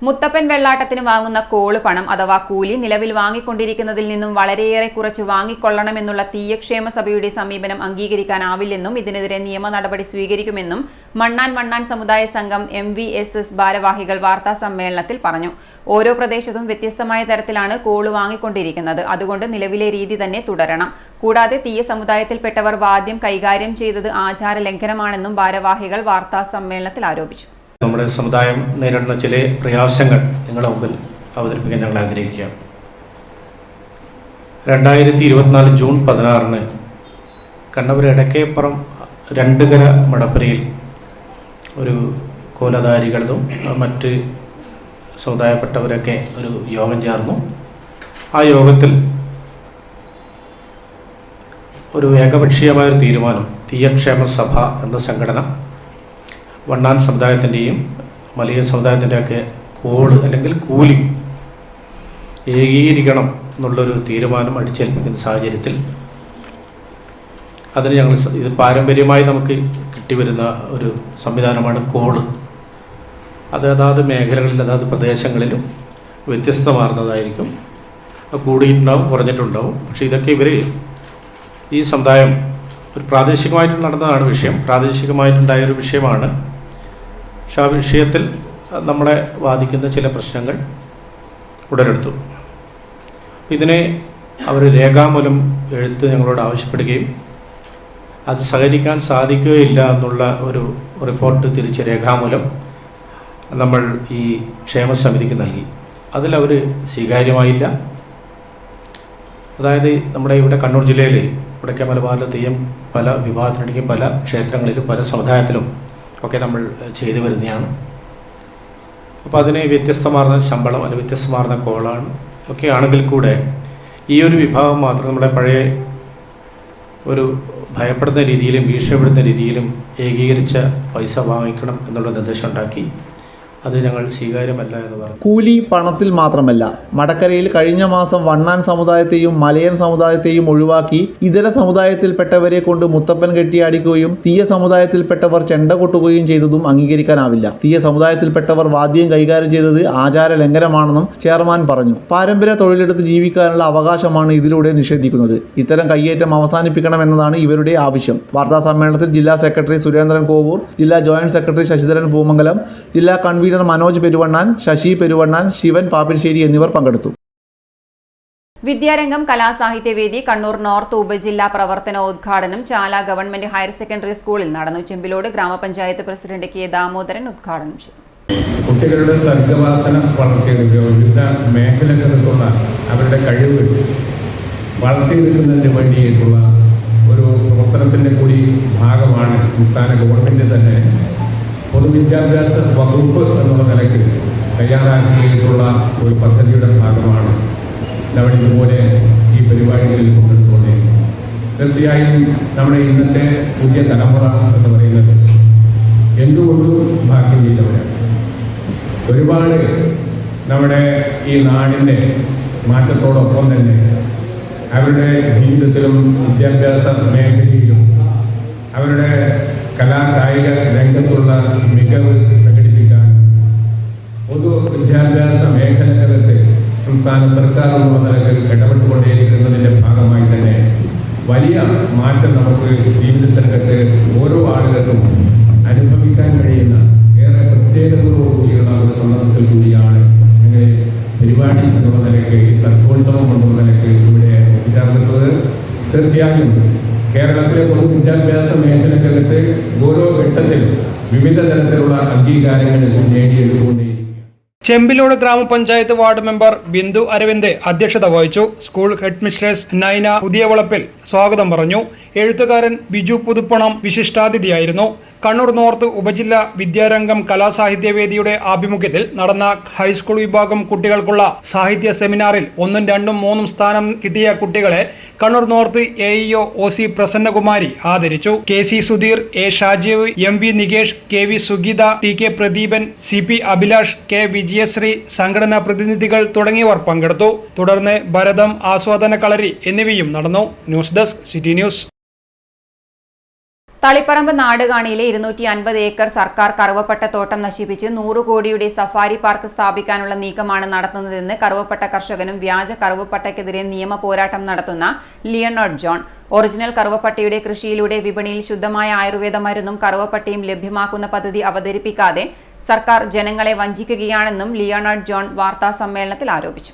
Muthappan വെള്ളാട്ടത്തിന് വാങ്ങുന്ന കോള് പണം അഥവാ കൂലി നിലവിൽ വാങ്ങിക്കൊണ്ടിരിക്കുന്നതിൽ നിന്നും വളരെയേറെ കുറച്ച് വാങ്ങിക്കൊള്ളണമെന്നുള്ള തീയക്ഷേമ സഭയുടെ സമീപനം അംഗീകരിക്കാനാവില്ലെന്നും ഇതിനെതിരെ നിയമ നടപടി സ്വീകരിക്കുമെന്നും മണ്ണാൻ സമുദായ സംഘം MVSS ഭാരവാഹികൾ വാർത്താ സമ്മേളനത്തിൽ പറഞ്ഞു. ഓരോ പ്രദേശത്തും വ്യത്യസ്തമായ തരത്തിലാണ് കോള് വാങ്ങിക്കൊണ്ടിരിക്കുന്നത്. അതുകൊണ്ട് നിലവിലെ രീതി തന്നെ തുടരണം. കൂടാതെ തീയ സമുദായത്തിൽപ്പെട്ടവർ വാദ്യം കൈകാര്യം ചെയ്തത് ആചാര ലംഘനമാണെന്നും ഭാരവാഹികൾ വാർത്താ സമ്മേളനത്തിൽ ആരോപിച്ചു. നമ്മുടെ സമുദായം നേരിടുന്ന ചില പ്രയാസങ്ങൾ നിങ്ങളുടെ മുമ്പിൽ അവതരിപ്പിക്കാൻ ഞങ്ങൾ ആഗ്രഹിക്കുകയാണ്. 2024 ജൂൺ 16 കണ്ണൂർ എടക്കേപ്പുറം രണ്ടുകര മടപ്പുരയിൽ ഒരു കോലധാരികളും മറ്റ് സമുദായപ്പെട്ടവരൊക്കെ ഒരു യോഗം ചേർന്നു. ആ യോഗത്തിൽ ഒരു ഏകപക്ഷീയമായൊരു തീരുമാനം, തീയക്ഷേമ സഭ എന്ന സംഘടന വണ്ണാൻ സമുദായത്തിൻ്റെയും മലയ സമുദായത്തിൻ്റെയൊക്കെ കോള് അല്ലെങ്കിൽ കൂലി ഏകീകരിക്കണം എന്നുള്ളൊരു തീരുമാനം അടിച്ചേൽപ്പിക്കുന്ന സാഹചര്യത്തിൽ അതിന് ഞങ്ങൾ ഇത് പാരമ്പര്യമായി നമുക്ക് കിട്ടിവരുന്ന ഒരു സംവിധാനമാണ് കോള്. അത് അതാത് മേഖലകളിൽ അതാത് പ്രദേശങ്ങളിലും വ്യത്യസ്തമാർന്നതായിരിക്കും. കൂടിയിട്ടുണ്ടാവും, കുറഞ്ഞിട്ടുണ്ടാവും. പക്ഷേ ഇതൊക്കെ ഇവർ ഈ സമുദായം ഒരു പ്രാദേശികമായിട്ട് നടന്നതാണ് വിഷയം, പ്രാദേശികമായിട്ടുണ്ടായൊരു വിഷയമാണ്. പക്ഷെ ആ വിഷയത്തിൽ നമ്മളെ ബാധിക്കുന്ന ചില പ്രശ്നങ്ങൾ ഉടലെടുത്തു. ഇതിനെ അവർ രേഖാമൂലം എഴുത്ത് ഞങ്ങളോട് ആവശ്യപ്പെടുകയും അത് സഹകരിക്കാൻ സാധിക്കുകയില്ല എന്നുള്ള ഒരു റിപ്പോർട്ട് തിരിച്ച് രേഖാമൂലം നമ്മൾ ഈ ക്ഷേമസമിതിക്ക് നൽകി. അതിലവർ സ്വീകാര്യമായില്ല. അതായത് നമ്മുടെ ഇവിടെ കണ്ണൂർ ജില്ലയിൽ വടക്കേ മലബാറിലെ തെയ്യം പല വിഭാഗത്തിനിടയ്ക്കും പല ക്ഷേത്രങ്ങളിലും പല സമുദായത്തിലും ഒക്കെ നമ്മൾ ചെയ്തു വരുന്നതാണ്. അപ്പോൾ അതിന് വ്യത്യസ്തമാർന്ന ശമ്പളം, അത് വ്യത്യസ്തമാർന്ന കോളാണ് ഒക്കെ ആണെങ്കിൽ കൂടെ ഈ ഒരു വിഭാഗം മാത്രം നമ്മുടെ പഴയ ഒരു ഭയപ്പെടുന്ന രീതിയിലും ഭീഷണിപ്പെടുന്ന രീതിയിലും ഏകീകരിച്ച പൈസ വാങ്ങിക്കണം എന്നുള്ള നിർദ്ദേശം ഉണ്ടാക്കി. അത് ഞങ്ങൾ സ്വീകാര്യമല്ല എന്ന് പറഞ്ഞു. കൂലി പണത്തിൽ മാത്രമല്ല, മടക്കരയിൽ കഴിഞ്ഞ മാസം വണ്ണാൻ സമുദായത്തെയും മലയൻ സമുദായത്തെയും ഒഴിവാക്കി ഇതര സമുദായത്തിൽപ്പെട്ടവരെ കൊണ്ട് മുത്തപ്പൻ കെട്ടിയാടിക്കുകയും തീയ സമുദായത്തിൽപ്പെട്ടവർ ചെണ്ട കൊട്ടുകയും ചെയ്തതും അംഗീകരിക്കാനാവില്ല. തീയ സമുദായത്തിൽപ്പെട്ടവർ വാദ്യം കൈകാര്യം ചെയ്തത് ആചാര ലംഘനമാണെന്നും ചെയർമാൻ പറഞ്ഞു. പാരമ്പര്യ തൊഴിലെടുത്ത് ജീവിക്കാനുള്ള അവകാശമാണ് ഇതിലൂടെ നിഷേധിക്കുന്നത്. ഇത്തരം കയ്യേറ്റം അവസാനിപ്പിക്കണമെന്നതാണ് ഇവരുടെ ആവശ്യം. വാർത്താ സമ്മേളനത്തിൽ ജില്ലാ സെക്രട്ടറി സുരേന്ദ്രൻ കോവൂർ, ജില്ലാ ജോയിന്റ് സെക്രട്ടറി ശശിധരൻ പൂമംഗലം, ജില്ലാ കൺവീനർ മനോജ് പെരുവണ്ണാൻ, ശശി പെരുവണ്ണാൻ, ശിവൻ പാപ്പിശ്ശേരി എന്നിവർ പങ്കെടുത്തു. വിദ്യാരംഗം കലാസാഹിത്യവേദി കണ്ണൂർ നോർത്ത് ഉപജില്ലാ പ്രവർത്തനോദ്ഘാടനം ചാല ഗവൺമെന്റ് ഹയർ സെക്കൻഡറി സ്കൂളിൽ നടന്നു. ചെമ്പിലോട് ഗ്രാമപഞ്ചായത്ത് പ്രസിഡന്റ് കെ ദാമോദരൻ ഉദ്ഘാടനം ചെയ്തു. കുട്ടികളുടെ സർഗവാസന വളർത്തിയെടുക്കുക, വിവിധ മേഖലകൾക്കുള്ള അവരുടെ കഴിവ് വളർത്തിയെടുക്കുന്നതിന് വേണ്ടിയിട്ടുള്ള ഒരു പ്രവർത്തനത്തിൻ്റെ കൂടി ഭാഗമാണ് സംസ്ഥാന ഗവൺമെൻറ് തന്നെ പൊതുവിദ്യാഭ്യാസ വകുപ്പ് എന്നുള്ള നിലയ്ക്ക് തയ്യാറാക്കിയിട്ടുള്ള ഒരു പദ്ധതിയുടെ ഭാഗമാണ് നമ്മൾ ഇതുപോലെ ഈ പരിപാടികളിൽ കൊണ്ടുവന്നിരിക്കുന്നത്. തീർച്ചയായും നമ്മുടെ ഇന്നത്തെ പുതിയ തലമുറ എന്ന് പറയുന്നത് എന്തുകൊണ്ടും ഭാഗ്യം ചെയ്തവരാണ്. ഒരുപാട് നമ്മുടെ ഈ നാടിൻ്റെ മാറ്റത്തോടൊപ്പം തന്നെ അവരുടെ ജീവിതത്തിലും വിദ്യാഭ്യാസ മേഖലയിലും അവരുടെ കലാകായിക രംഗത്തുള്ള മികവ് പ്രകടിപ്പിക്കാൻ പൊതു വിദ്യാഭ്യാസ മേഖലകൾക്ക് സംസ്ഥാന സർക്കാർ എന്നുള്ള നിലയിൽ ഇടപെട്ടുകൊണ്ടേയിരിക്കുന്നതിൻ്റെ ഭാഗമായി തന്നെ വലിയ മാറ്റം നമുക്ക് ജീവിതത്തിനകത്ത് ഓരോ ആളുകൾക്കും അനുഭവിക്കാൻ കഴിയുന്ന ഏറെ പ്രത്യേകതയോടുകൂടിയുള്ള ഒരു സന്ദർഭത്തിൽ കൂടിയാണ് ഇങ്ങനെ പരിപാടി എന്നുള്ള നിലയ്ക്ക് ഈ സർഗോത്സവം എന്നുള്ള നിലയ്ക്ക് ഇവിടെ എത്തിച്ചേർന്നിട്ടുള്ളത്. തീർച്ചയായും കേരളത്തിലെ പൊതുവിദ്യാഭ്യാസ മേഖലകൾക്ക് ഓരോ ഘട്ടത്തിലും വിവിധ തരത്തിലുള്ള അംഗീകാരങ്ങൾ നേടിയെടുത്തുകൊണ്ടേയിരിക്കും. ചെമ്പിലോട് ഗ്രാമപഞ്ചായത്ത് വാർഡ് മെമ്പർ ബിന്ദു അരവിന്ദ് അധ്യക്ഷത വഹിച്ചു. സ്കൂൾ ഹെഡ് മിസ്ട്രസ് നൈന പുതിയവളപ്പിൽ സ്വാഗതം പറഞ്ഞു. എഴുത്തുകാരൻ ബിജു പുതുപ്പണം വിശിഷ്ടാതിഥിയായിരുന്നു. കണ്ണൂർ നോർത്ത് ഉപജില്ലാ വിദ്യാരംഗം കലാസാഹിത്യവേദിയുടെ ആഭിമുഖ്യത്തിൽ നടന്ന ഹൈസ്കൂൾ വിഭാഗം കുട്ടികൾക്കുള്ള സാഹിത്യ സെമിനാറിൽ 1, 2, 3 സ്ഥാനം കിട്ടിയ കുട്ടികളെ Kannur north AEO OC Prasannakumari ആദരിച്ചു. KC Sudheer, A Shajeev, MV Nikesh, KV Sugeetha, TK Pradeepan, CP Abhilash, K വിജയശ്രീ, സംഘടനാ പ്രതിനിധികൾ തുടങ്ങിയവർ പങ്കെടുത്തു. തുടർന്ന് ഭരതം, ആസ്വാദന കളരി എന്നിവയും നടന്നു. News desk city news. Taliparamba നാടുകാണിയിലെ 250 ഏക്കർ സർക്കാർ കറുവപ്പട്ട തോട്ടം നശിപ്പിച്ച് 100 കോടിയുടെ സഫാരി പാർക്ക് സ്ഥാപിക്കാനുള്ള നീക്കമാണ് നടത്തുന്നതെന്ന് കറുവപ്പട്ട കർഷകനും വ്യാജ കറുവപ്പട്ടയ്ക്കെതിരെ നിയമ പോരാട്ടം നടത്തുന്ന ലിയണോഡ് ജോൺ. ഒറിജിനൽ കറുവപ്പട്ടയുടെ കൃഷിയിലൂടെ വിപണിയിൽ ശുദ്ധമായ ആയുർവേദ മരുന്നും കറുവപ്പട്ടയും ലഭ്യമാക്കുന്ന പദ്ധതി അവതരിപ്പിക്കാതെ സർക്കാർ ജനങ്ങളെ വഞ്ചിക്കുകയാണെന്നും ലിയണോഡ് ജോൺ വാർത്താ സമ്മേളനത്തിൽ ആരോപിച്ചു.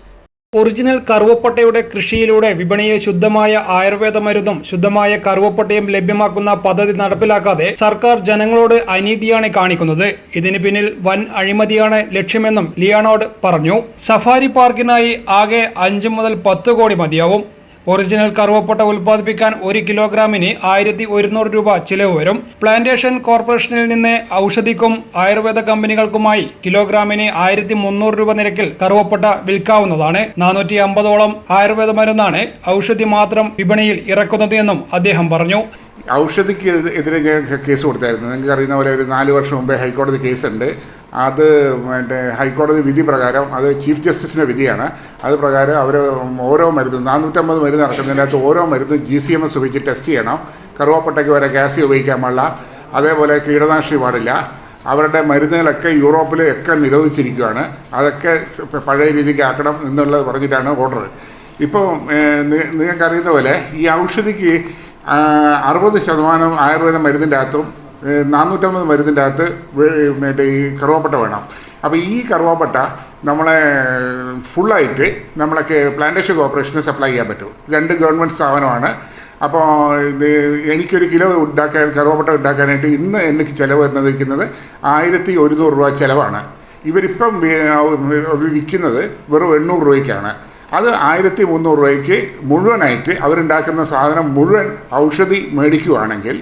ഒറിജിനൽ കറുവപ്പട്ടയുടെ കൃഷിയിലൂടെ വിപണിയിൽ ശുദ്ധമായ ആയുർവേദ മരുന്നും ശുദ്ധമായ കറുവപ്പട്ടയും ലഭ്യമാക്കുന്ന പദ്ധതി നടപ്പിലാക്കാതെ സർക്കാർ ജനങ്ങളോട് അനീതിയാണ് കാണിക്കുന്നത്. ഇതിന് പിന്നിൽ വൻ അഴിമതിയാണ് ലക്ഷ്യമെന്നും ലിയണോഡ് പറഞ്ഞു. സഫാരി പാർക്കിനായി ആകെ 5 മുതൽ 10 കോടി മതിയാവും. ഒറിജിനൽ കറുവപ്പട്ട ഉൽപ്പാദിപ്പിക്കാൻ 1 കിലോഗ്രാമിന് 1100 രൂപ ചിലവ് വരും. പ്ലാന്റേഷൻ കോർപ്പറേഷനിൽ നിന്ന് ഔഷധിക്കും ആയുർവേദ കമ്പനികൾക്കുമായി കിലോഗ്രാമിന് 1300 രൂപ നിരക്കിൽ കറുവപ്പട്ട വിൽക്കാവുന്നതാണ്. 450ഓളം ആയുർവേദ മരുന്നാണ് ഔഷധി മാത്രം വിപണിയിൽ ഇറക്കുന്നത് എന്നും അദ്ദേഹം പറഞ്ഞു. ഔഷധിക്ക് എതിരെ കേസ് കൊടുത്തായിരുന്നു. നിങ്ങൾക്ക് അറിയുന്ന പോലെ ഒരു 4 വർഷം മുമ്പേ ഹൈക്കോടതി കേസുണ്ട്. അത് ഹൈക്കോടതി വിധി പ്രകാരം, അത് ചീഫ് ജസ്റ്റിസിൻ്റെ വിധിയാണ്. അത് പ്രകാരം അവർ ഓരോ മരുന്നും 450 മരുന്ന് ഇറക്കുന്നതിനകത്ത് ഓരോ മരുന്നും GCMS ഉപയോഗിച്ച് ടെസ്റ്റ് ചെയ്യണം. കറുവപ്പട്ടയ്ക്ക് വരെ ഗ്യാസ് ഉപയോഗിക്കാൻ പാടില്ല, അതേപോലെ കീടനാശിനി പാടില്ല. അവരുടെ മരുന്നുകളൊക്കെ യൂറോപ്പിൽ ഒക്കെ നിരോധിച്ചിരിക്കുകയാണ്. അതൊക്കെ പഴയ രീതിക്ക് ആക്കണം എന്നുള്ളത് പറഞ്ഞിട്ടാണ് ഓർഡർ. ഇപ്പോൾ നിങ്ങൾക്കറിയുന്ന പോലെ ഈ ഔഷധിക്ക് 60% ആയുർവേദ മരുന്നിൻ്റെ അകത്തും 450 മരുന്നിൻ്റെ അകത്ത് ഈ കറുവപ്പട്ട വേണം. അപ്പോൾ ഈ കറുവപ്പട്ട നമ്മളെ ഫുള്ളായിട്ട് നമ്മളൊക്കെ പ്ലാന്റേഷൻ കോർപ്പറേഷന് സപ്ലൈ ചെയ്യാൻ പറ്റും. 2 ഗവൺമെൻറ് സ്ഥാപനമാണ്. അപ്പോൾ എനിക്കൊരു കിലോ കറുവപ്പട്ട ഉണ്ടാക്കാനായിട്ട് ഇന്ന് എനിക്ക് ചിലവ് വരുന്നത് 1100 രൂപ ചിലവാണ്. ഇവരിപ്പം വിൽക്കുന്നത് വെറും 800 രൂപയ്ക്കാണ്. അത് 1300 രൂപയ്ക്ക് മുഴുവനായിട്ട് അവരുണ്ടാക്കുന്ന സാധനം മുഴുവൻ ഔഷധി മേടിക്കുകയാണെങ്കിൽ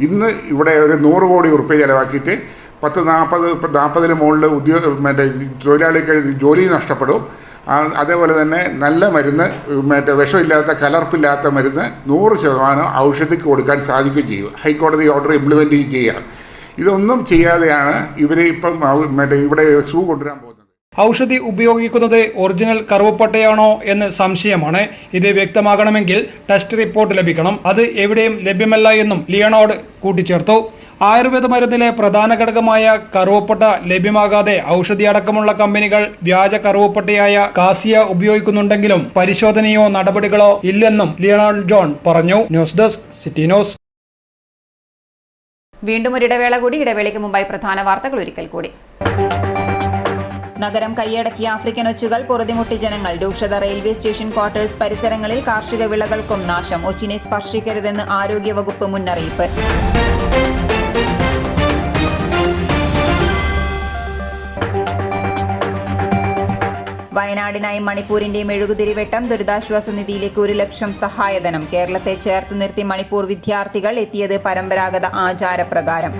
ഇന്ന് ഇവിടെ ഒരു 100 കോടി ഉറുപ്പ്യ ചിലവാക്കിയിട്ട് 40 മുകളിൽ തൊഴിലാളിക്ക് ജോലി നഷ്ടപ്പെടും. അതേപോലെ തന്നെ നല്ല മരുന്ന്, വിഷമില്ലാത്ത കലർപ്പില്ലാത്ത മരുന്ന് 100% ഔഷധിക്ക് കൊടുക്കാൻ സാധിക്കുകയും ചെയ്യും. ഹൈക്കോടതി ഓർഡർ ഇംപ്ലിമെൻ്റ് ചെയ്യുകയാണ്. ഇതൊന്നും ചെയ്യാതെയാണ് ഇവർ ഇപ്പം ഇവിടെ സൂ കൊണ്ടുവരാൻ പോകുന്നത്. ഔഷധി ഉപയോഗിക്കുന്നത് ഒറിജിനൽ കറുവപ്പട്ടയാണോ എന്ന് സംശയമാണ്. ഇത് വ്യക്തമാകണമെങ്കിൽ ടെസ്റ്റ് റിപ്പോർട്ട് ലഭിക്കണം. അത് എവിടെയും ലഭ്യമല്ല എന്നും ലിയണോഡ് കൂട്ടിച്ചേർത്തു. ആയുർവേദ മരുന്നിലെ പ്രധാന ഘടകമായ കറുവപ്പട്ട ലഭ്യമാകാതെ ഔഷധി അടക്കമുള്ള കമ്പനികൾ വ്യാജ കറുവപ്പട്ടയായ കാസിയ ഉപയോഗിക്കുന്നുണ്ടെങ്കിലും പരിശോധനയോ നടപടികളോ ഇല്ലെന്നും ലിയണോഡ് ജോൺ പറഞ്ഞു. News desk city news. വീണ്ടും ഒരു ഇടവേള കൂടി. ഇടവേളയ്ക്ക് മുമ്പായി പ്രധാന വാർത്തകൾ ഒരിക്കൽ കൂടി. നഗരം കൈയടക്കിയ ആഫ്രിക്കൻ ഒച്ചുകൾ, പൊറുതിമുട്ടി ജനങ്ങൾ. രൂക്ഷത റെയിൽവേ സ്റ്റേഷൻ ക്വാർട്ടേഴ്സ് പരിസരങ്ങളിൽ. കാർഷിക വിളകൾക്കും നാശം. ഒച്ചിനെ സ്പർശിക്കരുതെന്ന് ആരോഗ്യവകുപ്പ് മുന്നറിയിപ്പ്. വയനാടിനായി മണിപ്പൂരിന്റെ മെഴുകുതിരിവെട്ടം. ദുരിതാശ്വാസ നിധിയിലേക്ക് 1 ലക്ഷം സഹായധനം. കേരളത്തെ ചേർത്ത് നിർത്തി മണിപ്പൂർ വിദ്യാർത്ഥികൾ. എത്തിയത് പരമ്പരാഗത ആചാരപ്രകാരം.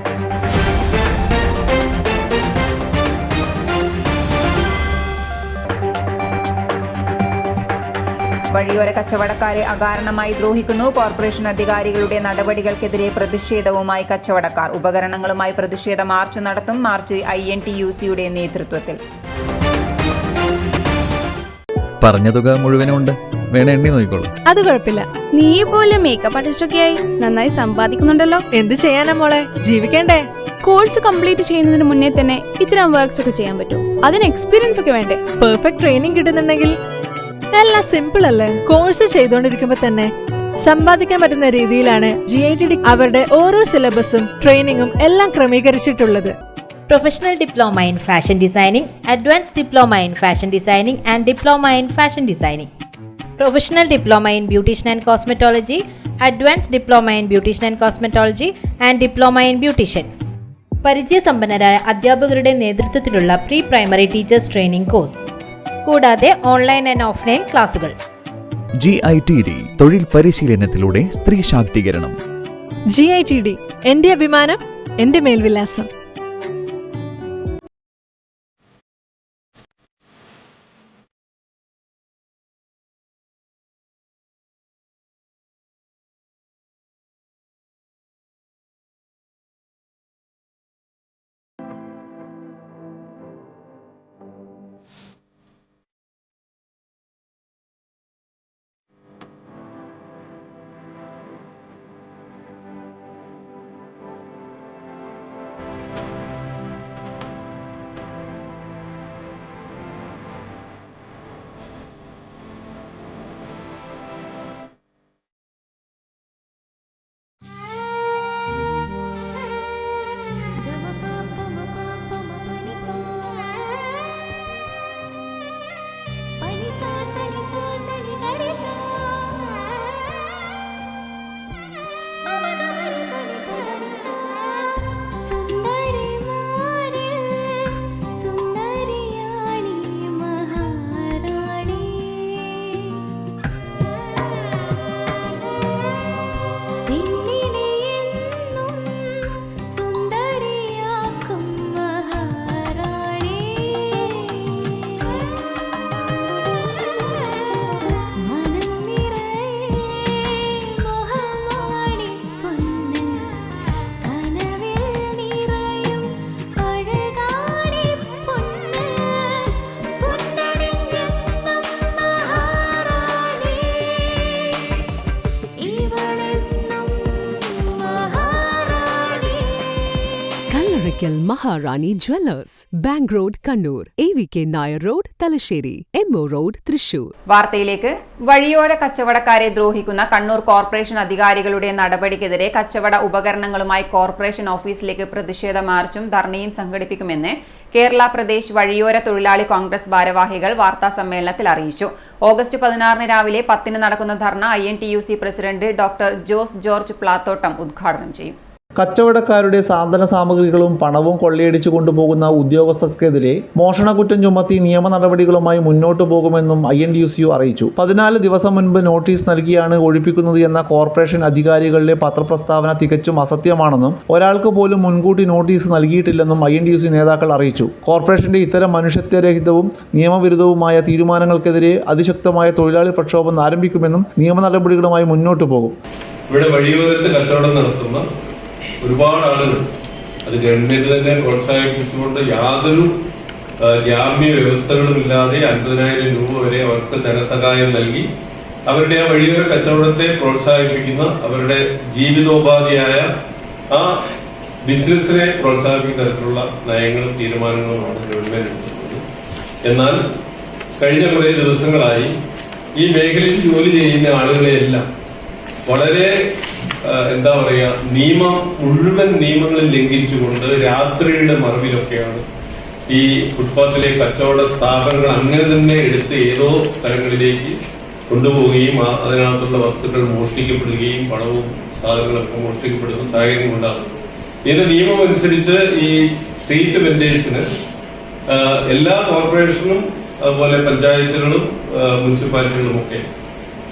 വഴിയോര കച്ചവടക്കാരെ അകാരണമായി ദ്രോഹിക്കുന്നു. കോർപ്പറേഷൻ അധികാരികളുടെ നടപടികൾക്കെതിരെ പ്രതിഷേധവുമായി കച്ചവടക്കാർ. ഉപകരണങ്ങളുമായി പ്രതിഷേധ മാർച്ച് നടത്തും. മാർച്ച് INTUC-യുടെ നേതൃത്വത്തിൽ. പറഞ്ഞ തുക മുഴുവനും ഉണ്ട്, വേണേ എണ്ണി നോക്കിക്കോളൂ. അത് കുഴപ്പമില്ല. നീ പോലെ മേക്കപ്പ് ആർട്ടിസ്റ്റൊക്കെ ആയി നന്നായി സമ്പാദിക്കുന്നുണ്ടല്ലോ. എന്ത് ചെയ്യാനാ മോളെ, ജീവിക്കണ്ടേ? കോഴ്സ് കംപ്ലീറ്റ് ചെയ്യുന്നതിന് മുന്നേ തന്നെ ഇത്തരം വർക്ക്സ് ഒക്കെ ചെയ്യാൻ പറ്റും. അതിന് എക്സ്പീരിയൻസ് ഒക്കെ വേണ്ടേ? പെർഫെക്റ്റ് ട്രെയിനിങ് കിട്ടുന്നുണ്ടെങ്കിൽ എല്ലാം സിമ്പിൾ അല്ലേ? കോഴ്സ് ചെയ്തുകൊണ്ടിരിക്കുമ്പോ തന്നെ സമ്പാദിക്കാൻ പറ്റുന്ന രീതിയിലാണ് GITD അവരുടെ ഓരോ സിലബസും ട്രെയിനിങ്ങും എല്ലാം ക്രമീകരിച്ചിട്ടുള്ളത്. Professional Diploma in Fashion Designing, Advanced Diploma in Fashion Designing and Diploma in Fashion Designing. Professional Diploma in Beautician and Cosmetology, Advanced Diploma in Beautician and Cosmetology and Diploma in Beautician. പരിചയസമ്പന്നരായ അധ്യാപകരുടെ നേതൃത്വത്തിലുള്ള pre primary teachers training course, കൂടാതെ online and offline ക്ലാസുകൾ. GITD തൊഴിൽ പരിശീലനത്തിലൂടെ സ്ത്രീ ശാക്തീകരണം. GITD എന്റെ അഭിമാനം, എന്റെ മേൽവിലാസം. Maharani jewellers, bank road Kannur, AVK Nair road Thalassery, MO road Thrissur. വാർത്തയിലേക്ക്. വഴിയോര കച്ചവടക്കാരെ ദ്രോഹിക്കുന്ന കണ്ണൂർ കോർപ്പറേഷൻ അധികാരികളുടെ നടപടിക്കെതിരെ കച്ചവട ഉപകരണങ്ങളുമായി കോർപ്പറേഷൻ ഓഫീസിലേക്ക് പ്രതിഷേധ മാർച്ചും ധർണയും സംഘടിപ്പിക്കുമെന്ന് കേരള പ്രദേശ് വഴിയോര തൊഴിലാളി കോൺഗ്രസ് ഭാരവാഹികൾ വാർത്താ സമ്മേളനത്തിൽ അറിയിച്ചു. ഓഗസ്റ്റ് 16 രാവിലെ 10 നടക്കുന്ന ധർണ INTUC president doctor Jose George Plathottam ഉദ്ഘാടനം ചെയ്യും. കച്ചവടക്കാരുടെ സാധന സാമഗ്രികളും പണവും കൊള്ളയടിച്ചു കൊണ്ടുപോകുന്ന ഉദ്യോഗസ്ഥർക്കെതിരെ മോഷണക്കുറ്റം ചുമത്തി നിയമ നടപടികളുമായി മുന്നോട്ടു പോകുമെന്നും INTUCU അറിയിച്ചു. 14 ദിവസം മുൻപ് നോട്ടീസ് നൽകിയാണ് ഒഴിപ്പിക്കുന്നത് എന്ന കോർപ്പറേഷൻ അധികാരികളുടെ പത്രപ്രസ്താവന തികച്ചും അസത്യമാണെന്നും ഒരാൾക്ക് പോലും മുൻകൂട്ടി നോട്ടീസ് നൽകിയിട്ടില്ലെന്നും INTUCU നേതാക്കൾ അറിയിച്ചു. കോർപ്പറേഷന്റെ ഇത്തരം മനുഷ്യത്വരഹിതവും നിയമവിരുദ്ധവുമായ തീരുമാനങ്ങൾക്കെതിരെ അതിശക്തമായ തൊഴിലാളി പ്രക്ഷോഭം ആരംഭിക്കുമെന്നും നിയമ നടപടികളുമായി മുന്നോട്ടു പോകും. ഇവിടെ വഴിയോരത്ത് കച്ചവടം നടത്തുന്ന ഒരുപാട് ആളുകൾ അത് ഗവൺമെന്റ് തന്നെ പ്രോത്സാഹിപ്പിച്ചുകൊണ്ട് യാതൊരു ജാമ്യ വ്യവസ്ഥകളുമില്ലാതെ 50,000 രൂപ വരെ അവർക്ക് ധനസഹായം നൽകി അവരുടെ ആ വഴിയോര കച്ചവടത്തെ പ്രോത്സാഹിപ്പിക്കുന്ന അവരുടെ ജീവിതോപാധിയായ ആ ബിസിനസിനെ പ്രോത്സാഹിപ്പിക്കുന്ന തരത്തിലുള്ള നയങ്ങളും തീരുമാനങ്ങളുമാണ് ഗവൺമെന്റ് എടുക്കുന്നത്. എന്നാൽ കഴിഞ്ഞ കുറേ ദിവസങ്ങളായി ഈ മേഖലയിൽ ജോലി ചെയ്യുന്ന ആളുകളെയെല്ലാം വളരെ മുഴുവൻ നിയമങ്ങൾ ലംഘിച്ചുകൊണ്ട് രാത്രിയുടെ മറവിലൊക്കെയാണ് ഈ ഫുട്പാത്തിലെ കച്ചവട സ്ഥാപനങ്ങൾ അങ്ങനെ തന്നെ എടുത്ത് ഏതോ സ്ഥലങ്ങളിലേക്ക് കൊണ്ടുപോവുകയും അതിനകത്തുള്ള വസ്തുക്കൾ മോഷ്ടിക്കപ്പെടുകയും പണവും സാധനങ്ങളൊക്കെ മോഷ്ടിക്കപ്പെടുന്ന സാഹചര്യം ഉണ്ടാകുന്നു. ഇതിന്റെ നിയമം അനുസരിച്ച് ഈ സ്ട്രീറ്റ് വെൻഡേഴ്സിന് എല്ലാ കോർപ്പറേഷനും അതുപോലെ പഞ്ചായത്തുകളും മുനിസിപ്പാലിറ്റികളും ഒക്കെ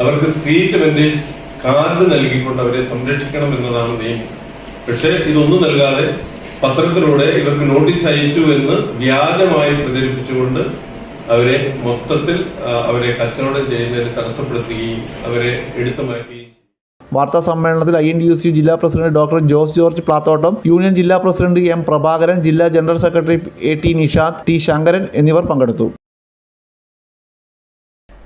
അവർക്ക് സ്ട്രീറ്റ് വെൻഡേഴ്സ് കാർഡ് നൽകിക്കൊണ്ട് അവരെ സംരക്ഷിക്കണം എന്നതാണ് നിയമം. പക്ഷേ ഇതൊന്നും നൽകാതെ പത്രത്തിലൂടെ ഇവർക്ക് നോട്ടീസ് അയച്ചു എന്ന് വ്യാജമായി പ്രചരിപ്പിച്ചുകൊണ്ട് അവരെ മൊത്തത്തിൽ അവരെ കച്ചവടം ചെയ്യുന്നതിന് തടസ്സപ്പെടുത്തുകയും അവരെ എടുത്തു മാറ്റുകയും. വാർത്താ സമ്മേളനത്തിൽ INTUCU ജില്ലാ president doctor Jose George Plathottam, union ജില്ലാ പ്രസിഡന്റ് M പ്രഭാകരൻ, ജില്ലാ general secretary AT Nishad, T Sankaran എന്നിവർ പങ്കെടുത്തു.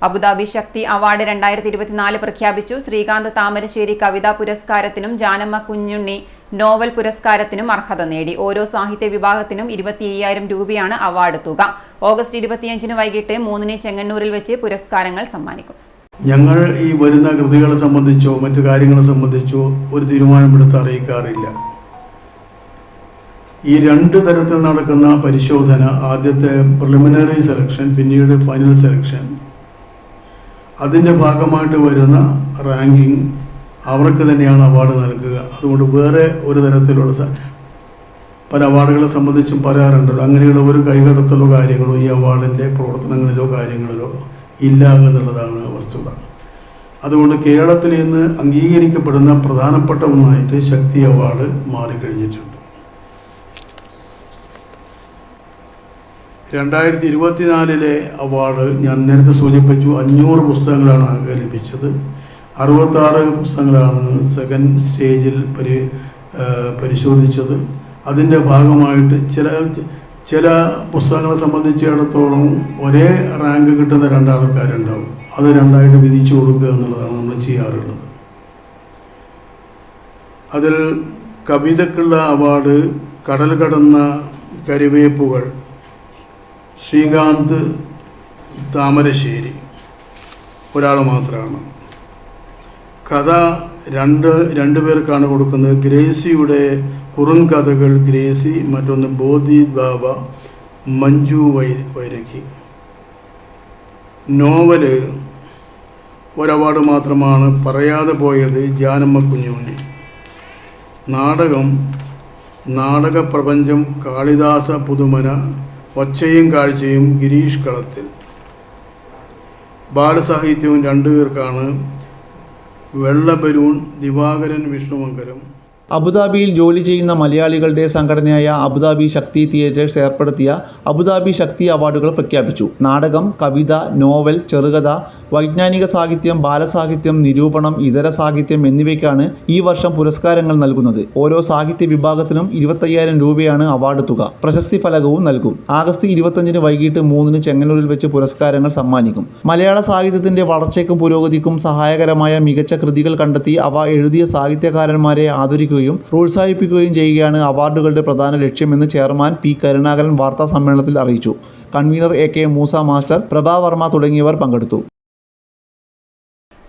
അബുദാബി ശക്തി അവാർഡ് 2024 പ്രഖ്യാപിച്ചു. ശ്രീകാന്ത് താമരശ്ശേരി കവിതാ പുരസ്കാരത്തിനും ജാനമ്മ കുഞ്ഞുണ്ണി നോവൽ പുരസ്കാരത്തിനും അർഹത നേടി. ഓരോ സാഹിത്യ വിഭാഗത്തിനും 25,000 രൂപയാണ് അവാർഡ് തുക. ഓഗസ്റ്റ് 25 വൈകിട്ട് 3 ചെങ്ങന്നൂരിൽ വെച്ച് പുരസ്കാരങ്ങൾ സമ്മാനിക്കും. ഞങ്ങൾ ഈ വരുന്ന കൃതികളെ സംബന്ധിച്ചോ മറ്റു കാര്യങ്ങളെ സംബന്ധിച്ചോ ഒരു തീരുമാനമെടുത്ത് അറിയിക്കാറില്ല. ഈ 2 തരത്തിൽ നടക്കുന്ന പരിശോധന, ആദ്യത്തെ പ്രിലിമിനറി സെലക്ഷൻ, പിന്നീട് ഫൈനൽ സെലക്ഷൻ, അതിൻ്റെ ഭാഗമായിട്ട് വരുന്ന റാങ്കിങ് അവർക്ക് തന്നെയാണ് അവാർഡ് നൽകുക. അതുകൊണ്ട് വേറെ ഒരു തരത്തിലുള്ള പല അവാർഡുകളെ സംബന്ധിച്ചും പറയാറുണ്ടല്ലോ, അങ്ങനെയുള്ള ഒരു കൈകടത്തലോ കാര്യങ്ങളോ ഈ അവാർഡിൻ്റെ പ്രവർത്തനങ്ങളിലോ കാര്യങ്ങളിലോ ഇല്ല എന്നുള്ളതാണ് വസ്തുത. അതുകൊണ്ട് കേരളത്തിൽ ഇന്ന് അംഗീകരിക്കപ്പെടുന്ന പ്രധാനപ്പെട്ട ഒന്നായിട്ട് ശക്തി അവാർഡ് മാറിക്കഴിഞ്ഞിട്ടുണ്ട്. 2024 അവാർഡ് ഞാൻ നേരത്തെ സൂചിപ്പിച്ചു. 500 പുസ്തകങ്ങളാണ് ആകെ ലഭിച്ചത്. 66 പുസ്തകങ്ങളാണ് സെക്കൻഡ് സ്റ്റേജിൽ പരിശോധിച്ചത്. അതിൻ്റെ ഭാഗമായിട്ട് ചില പുസ്തകങ്ങളെ സംബന്ധിച്ചിടത്തോളം ഒരേ റാങ്ക് കിട്ടുന്ന 2 ആൾക്കാരുണ്ടാവും. അത് 2ആയിട്ട് വിധിച്ചു കൊടുക്കുക എന്നുള്ളതാണ് നമ്മൾ ചെയ്യാറുള്ളത്. അതിൽ കവിതയ്ക്കുള്ള അവാർഡ് കടൽ കടന്ന കരിവേപ്പുകൾ, ശ്രീകാന്ത് താമരശ്ശേരി ഒരാൾ മാത്രമാണ്. കഥ രണ്ട് പേർക്കാണ് കൊടുക്കുന്നത്. ഗ്രേസിയുടെ കുറുങ്കഥകൾ ഗ്രേസി, മറ്റൊന്ന് ബോധി ബാബ മഞ്ജു വൈരഖി. നോവല് ഒരവാർഡ് മാത്രമാണ് പറയാതെ പോയത്, ജാനമ്മ കുഞ്ഞുണ്ണി. നാടക പ്രപഞ്ചം കാളിദാസ പുതുമന, ഒച്ചയും കാഴ്ചയും ഗിരീഷ് കളത്തിൽ. ബാലസാഹിത്യവും 2 പേർക്കാണ്, വെള്ള ബലൂൺ ദിവാകരൻ വിഷ്ണുമംഗലം. അബുദാബിയിൽ ജോലി ചെയ്യുന്ന മലയാളികളുടെ സംഘടനയായ അബുദാബി ശക്തി തിയേറ്റേഴ്സ് ഏർപ്പെടുത്തിയ അബുദാബി ശക്തി അവാർഡുകൾ പ്രഖ്യാപിച്ചു. നാടകം, കവിത, നോവൽ, ചെറുകഥ, വൈജ്ഞാനിക സാഹിത്യം, ബാലസാഹിത്യം, നിരൂപണം, ഇതര സാഹിത്യം എന്നിവയ്ക്കാണ് ഈ വർഷം പുരസ്കാരങ്ങൾ നൽകുന്നത്. ഓരോ സാഹിത്യ വിഭാഗത്തിനും 25,000 രൂപയാണ് അവാർഡ് തുക. പ്രശസ്തി ഫലകവും നൽകും. ആഗസ്റ്റ് 25 വൈകിട്ട് 3 ചെങ്ങന്നൂരിൽ വെച്ച് പുരസ്കാരങ്ങൾ സമ്മാനിക്കും. മലയാള സാഹിത്യത്തിന്റെ വളർച്ചയ്ക്കും പുരോഗതിക്കും സഹായകരമായ മികച്ച കൃതികൾ കണ്ടെത്തി അവ എഴുതിയ സാഹിത്യകാരന്മാരെ ആദരിക്കുകയും പ്രോത്സാഹിപ്പിക്കുകയും ചെയ്യുകയാണ് അവാർഡുകളുടെ പ്രധാന ലക്ഷ്യമെന്ന് ചെയർമാൻ P കരുണാകരൻ വാർത്താ സമ്മേളനത്തിൽ അറിയിച്ചു. Convener AK Moosa master, Prabhavarma തുടങ്ങിയവർ പങ്കെടുത്തു.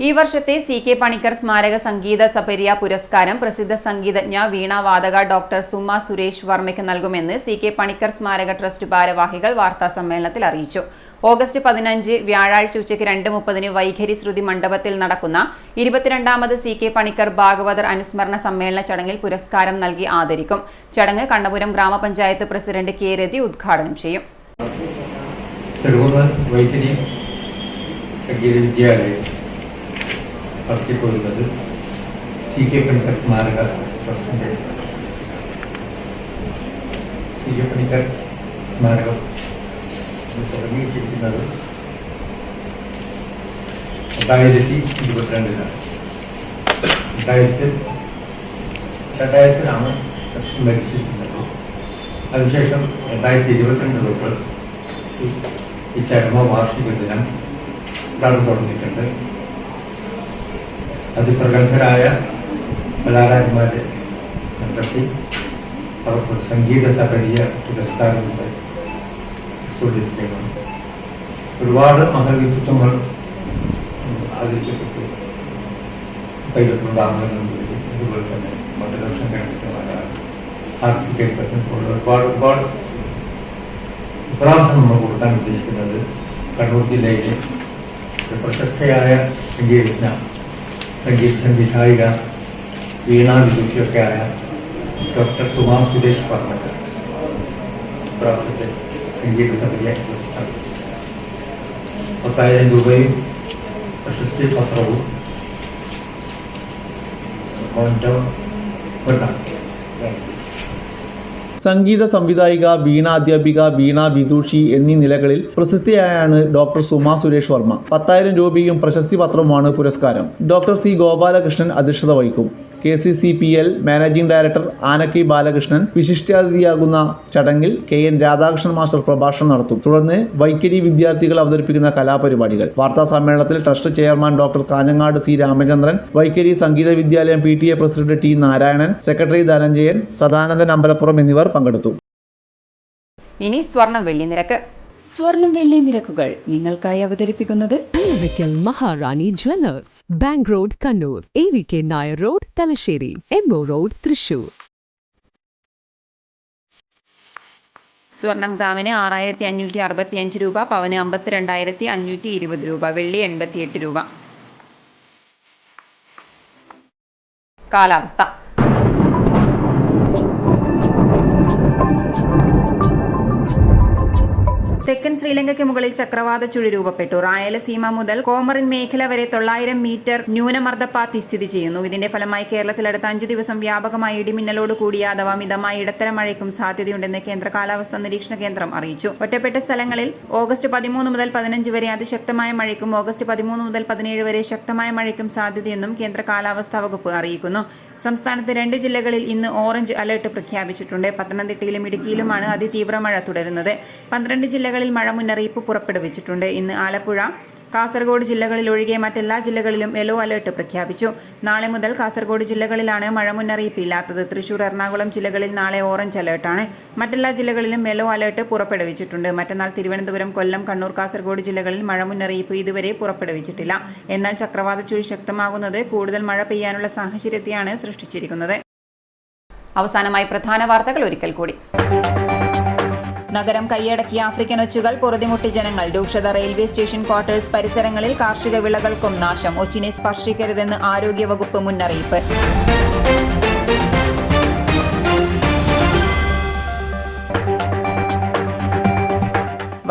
ഈ വർഷത്തെ CK പണിക്കർ സ്മാരക സംഗീത സപര്യ പുരസ്കാരം പ്രസിദ്ധ സംഗീതജ്ഞ വീണാവാദക ഡോക്ടർ സുമ സുരേഷ് വർമ്മയ്ക്ക് നൽകുമെന്ന് CK പണിക്കർ സ്മാരക ട്രസ്റ്റ് ഭാരവാഹികൾ വാർത്താ സമ്മേളനത്തിൽ അറിയിച്ചു. ഓഗസ്റ്റ് 15 വ്യാഴാഴ്ച ഉച്ചയ്ക്ക് 2:30 വൈഖരി ശ്രുതി മണ്ഡപത്തിൽ നടക്കുന്ന 22ാമത് CK പണിക്കർ ഭാഗവതർ അനുസ്മരണ സമ്മേളന ചടങ്ങിൽ പുരസ്കാരം നൽകി ആദരിക്കും. ചടങ്ങ് കണ്ണപുരം ഗ്രാമപഞ്ചായത്ത് പ്രസിഡന്റ് കെ രതി ഉദ്ഘാടനം ചെയ്യും. വൈഖരി സംഗീത വിദ്യാലയം നടത്തിക്കൊള്ളുന്നത് CK പണിക്കർ സ്മാരക ട്രസ്റ്റിന്റെ CK പണിക്കർ സ്മാരകം തുടങ്ങിയിരിക്കുന്നത് 2022-ലാണ്. 2000-ലാണ് ട്രസ്റ്റ് മരിച്ചിരിക്കുന്നത്. അതിനുശേഷം 2022 തൊട്ട് ഈ ചരമവാർഷിക ദിനം നടന്നു തുടങ്ങിയിട്ടുണ്ട്. അതിപ്രഗത്ഭരായ കലാകാരന്മാരെ കണ്ടെത്തി അവർക്ക് സംഗീത സഭരീയ പുരസ്കാരങ്ങളുടെ സ്വീകരിക്കുകയാണ്. ഒരുപാട് മഹത്വത്വങ്ങൾ ആദരിക്കപ്പെട്ടു കൈകൊണ്ടുണ്ടാകുന്നുണ്ട്. അതുപോലെ തന്നെ മണ്ഡലക്ഷം കേന്ദ്രമായ RCK പോലുള്ള ഒരുപാട് പ്രാർത്ഥന നമ്മൾ കൊടുക്കാൻ ഉദ്ദേശിക്കുന്നത് കണ്ണൂർ ജില്ലയിലെ പ്രശസ്തയായ സംഗീത സംവിധായിക വീണാ വിദുഷിയൊക്കെ ആയ ഡോക്ടർ സുമാ സുരേഷ് വർമ്മക്ക് പ്രാവശ്യത്തെ സംഗീത സഭയെ 10,000 രൂപയും പ്രശസ്തി പത്രവും സംഗീത സംവിധായിക, വീണാധ്യാപിക, വീണ വിദുഷി എന്നീ നിലകളിൽ പ്രസിദ്ധിയായാണ് ഡോക്ടർ സുമാ സുരേഷ് വർമ്മ. 10,000 രൂപയും പ്രശസ്തി പത്രവുമാണ് പുരസ്കാരം. ഡോക്ടർ C ഗോപാലകൃഷ്ണൻ അധ്യക്ഷത വഹിക്കും. KCCPL മാനേജിംഗ് ഡയറക്ടർ ആനക്കി ബാലകൃഷ്ണൻ വിശിഷ്ടാതിഥിയാകുന്ന ചടങ്ങിൽ KN രാധാകൃഷ്ണൻ മാസ്റ്റർ പ്രഭാഷണം നടത്തും. തുടർന്ന് വൈഖരി വിദ്യാർത്ഥികൾ അവതരിപ്പിക്കുന്ന കലാപരിപാടികൾ. വാർത്താ സമ്മേളനത്തിൽ trust chairman doctor Kanhangad C Ramachandran, Vaikhari സംഗീത വിദ്യാലയം PTA president T Narayanan, secretary Dhananjayan, Sadanandan Ambalappuram എന്നിവർ പങ്കെടുത്തു. ഇനി സ്വർണം വെള്ളി നിരക്ക്. സ്വർണം വെള്ളി നിരക്കുകൾ നിങ്ങൾക്കായി അവതരിപ്പിക്കുന്നത് അളവിക്കൽ Maharani jewellers, bank road Kannur, AVK Nair road Thalassery, MO road Thrissur. സ്വർണം ഗ്രാമിന് 6,565 രൂപ, പവന് 52,520 രൂപ, വെള്ളി 88 രൂപ. കാലാവസ്ഥ. തെക്കൻ ശ്രീലങ്കയ്ക്ക് മുകളിൽ ചക്രവാത ചുഴി രൂപപ്പെട്ടു. റായലസീമ മുതൽ കോമറിൻ മേഖല വരെ 900 മീറ്റർ ന്യൂനമർദ്ദപാത്തി സ്ഥിതി ചെയ്യുന്നു. ഇതിന്റെ ഫലമായി കേരളത്തിൽ അടുത്ത 5 ദിവസം വ്യാപകമായി ഇടിമിന്നലോട് കൂടിയ അഥവാ മിതമായ ഇടത്തരം മഴയ്ക്കും സാധ്യതയുണ്ടെന്ന് കേന്ദ്ര കാലാവസ്ഥാ നിരീക്ഷണ കേന്ദ്രം അറിയിച്ചു. ഒറ്റപ്പെട്ട സ്ഥലങ്ങളിൽ ഓഗസ്റ്റ് 13 മുതൽ 15 വരെ അതിശക്തമായ മഴയ്ക്കും ഓഗസ്റ്റ് 13 മുതൽ 17 വരെ ശക്തമായ മഴയ്ക്കും സാധ്യതയെന്നും കേന്ദ്ര കാലാവസ്ഥാ വകുപ്പ് അറിയിക്കുന്നു. സംസ്ഥാനത്ത് 2 ജില്ലകളിൽ ഇന്ന് ഓറഞ്ച് അലർട്ട് പ്രഖ്യാപിച്ചിട്ടുണ്ട്. പത്തനംതിട്ടയിലും ഇടുക്കിയിലുമാണ് അതിതീവ്ര മഴ തുടരുന്നത്. 12 ജില്ലകളിൽ മഴ മുന്നറിയിപ്പ് പുറപ്പെടുവിച്ചിട്ടുണ്ട്. ഇന്ന് ആലപ്പുഴ, കാസർഗോഡ് ജില്ലകളിൽ ഒഴികെ മറ്റെല്ലാ ജില്ലകളിലും യെല്ലോ അലർട്ട് പ്രഖ്യാപിച്ചു. നാളെ മുതൽ കാസർഗോഡ് ജില്ലകളിലാണ് മഴ മുന്നറിയിപ്പ് ഇല്ലാത്തത്. തൃശൂർ, എറണാകുളം ജില്ലകളിൽ നാളെ ഓറഞ്ച് അലർട്ടാണ്. മറ്റെല്ലാ ജില്ലകളിലും യെല്ലോ അലർട്ട് പുറപ്പെടുവിച്ചിട്ടുണ്ട്. മറ്റന്നാൾ തിരുവനന്തപുരം, കൊല്ലം, കണ്ണൂർ, കാസർഗോഡ് ജില്ലകളിൽ മഴ മുന്നറിയിപ്പ് ഇതുവരെ പുറപ്പെടുവിച്ചിട്ടില്ല. എന്നാൽ ചക്രവാത ചുഴി ശക്തമാകുന്നത് കൂടുതൽ മഴ പെയ്യാനുള്ള സാഹചര്യത്തെയാണ് സൃഷ്ടിച്ചിരിക്കുന്നത്. അവസാനമായി പ്രധാന വാർത്തകൾ ഒരിക്കൽ കൂടി. നഗരം കൈയടക്കിയ ആഫ്രിക്കൻ ഒച്ചുകൾ, പൊറുതിമുട്ടി ജനങ്ങൾ. രൂക്ഷത റെയിൽവേ സ്റ്റേഷൻ ക്വാർട്ടേഴ്സ് പരിസരങ്ങളിൽ. കാർഷിക വിളകൾക്കും നാശം. ഒച്ചിനെ സ്പർശിക്കരുതെന്ന് ആരോഗ്യവകുപ്പ് മുന്നറിയിപ്പ്.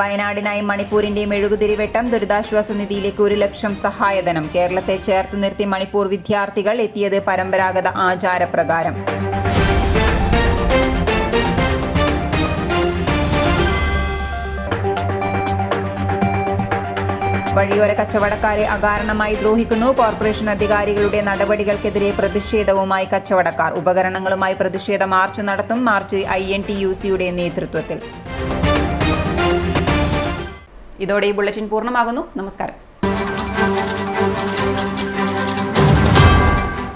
വയനാടിനായി മണിപ്പൂരിന്റെ മെഴുകുതിരിവെട്ടം. ദുരിതാശ്വാസ നിധിയിലേക്ക് 1 ലക്ഷം സഹായധനം. കേരളത്തെ ചേർത്ത് നിർത്തി മണിപ്പൂർ വിദ്യാർത്ഥികൾ എത്തിയത് പരമ്പരാഗത ആചാരപ്രകാരം. വഴിയോര കച്ചവടക്കാരെ അകാരണമായി ദ്രോഹിക്കുന്നു. കോർപ്പറേഷൻ അധികാരികളുടെ നടപടികൾക്കെതിരെ പ്രതിഷേധവുമായി കച്ചവടക്കാർ. ഉപകരണങ്ങളുമായി പ്രതിഷേധ മാർച്ച് നടത്തും. മാർച്ച് INTUC-യുടെ നേതൃത്വത്തിൽ. ഇതോടെ ഈ ബുള്ളറ്റിൻ പൂർണ്ണമാകുന്നു. നമസ്കാരം.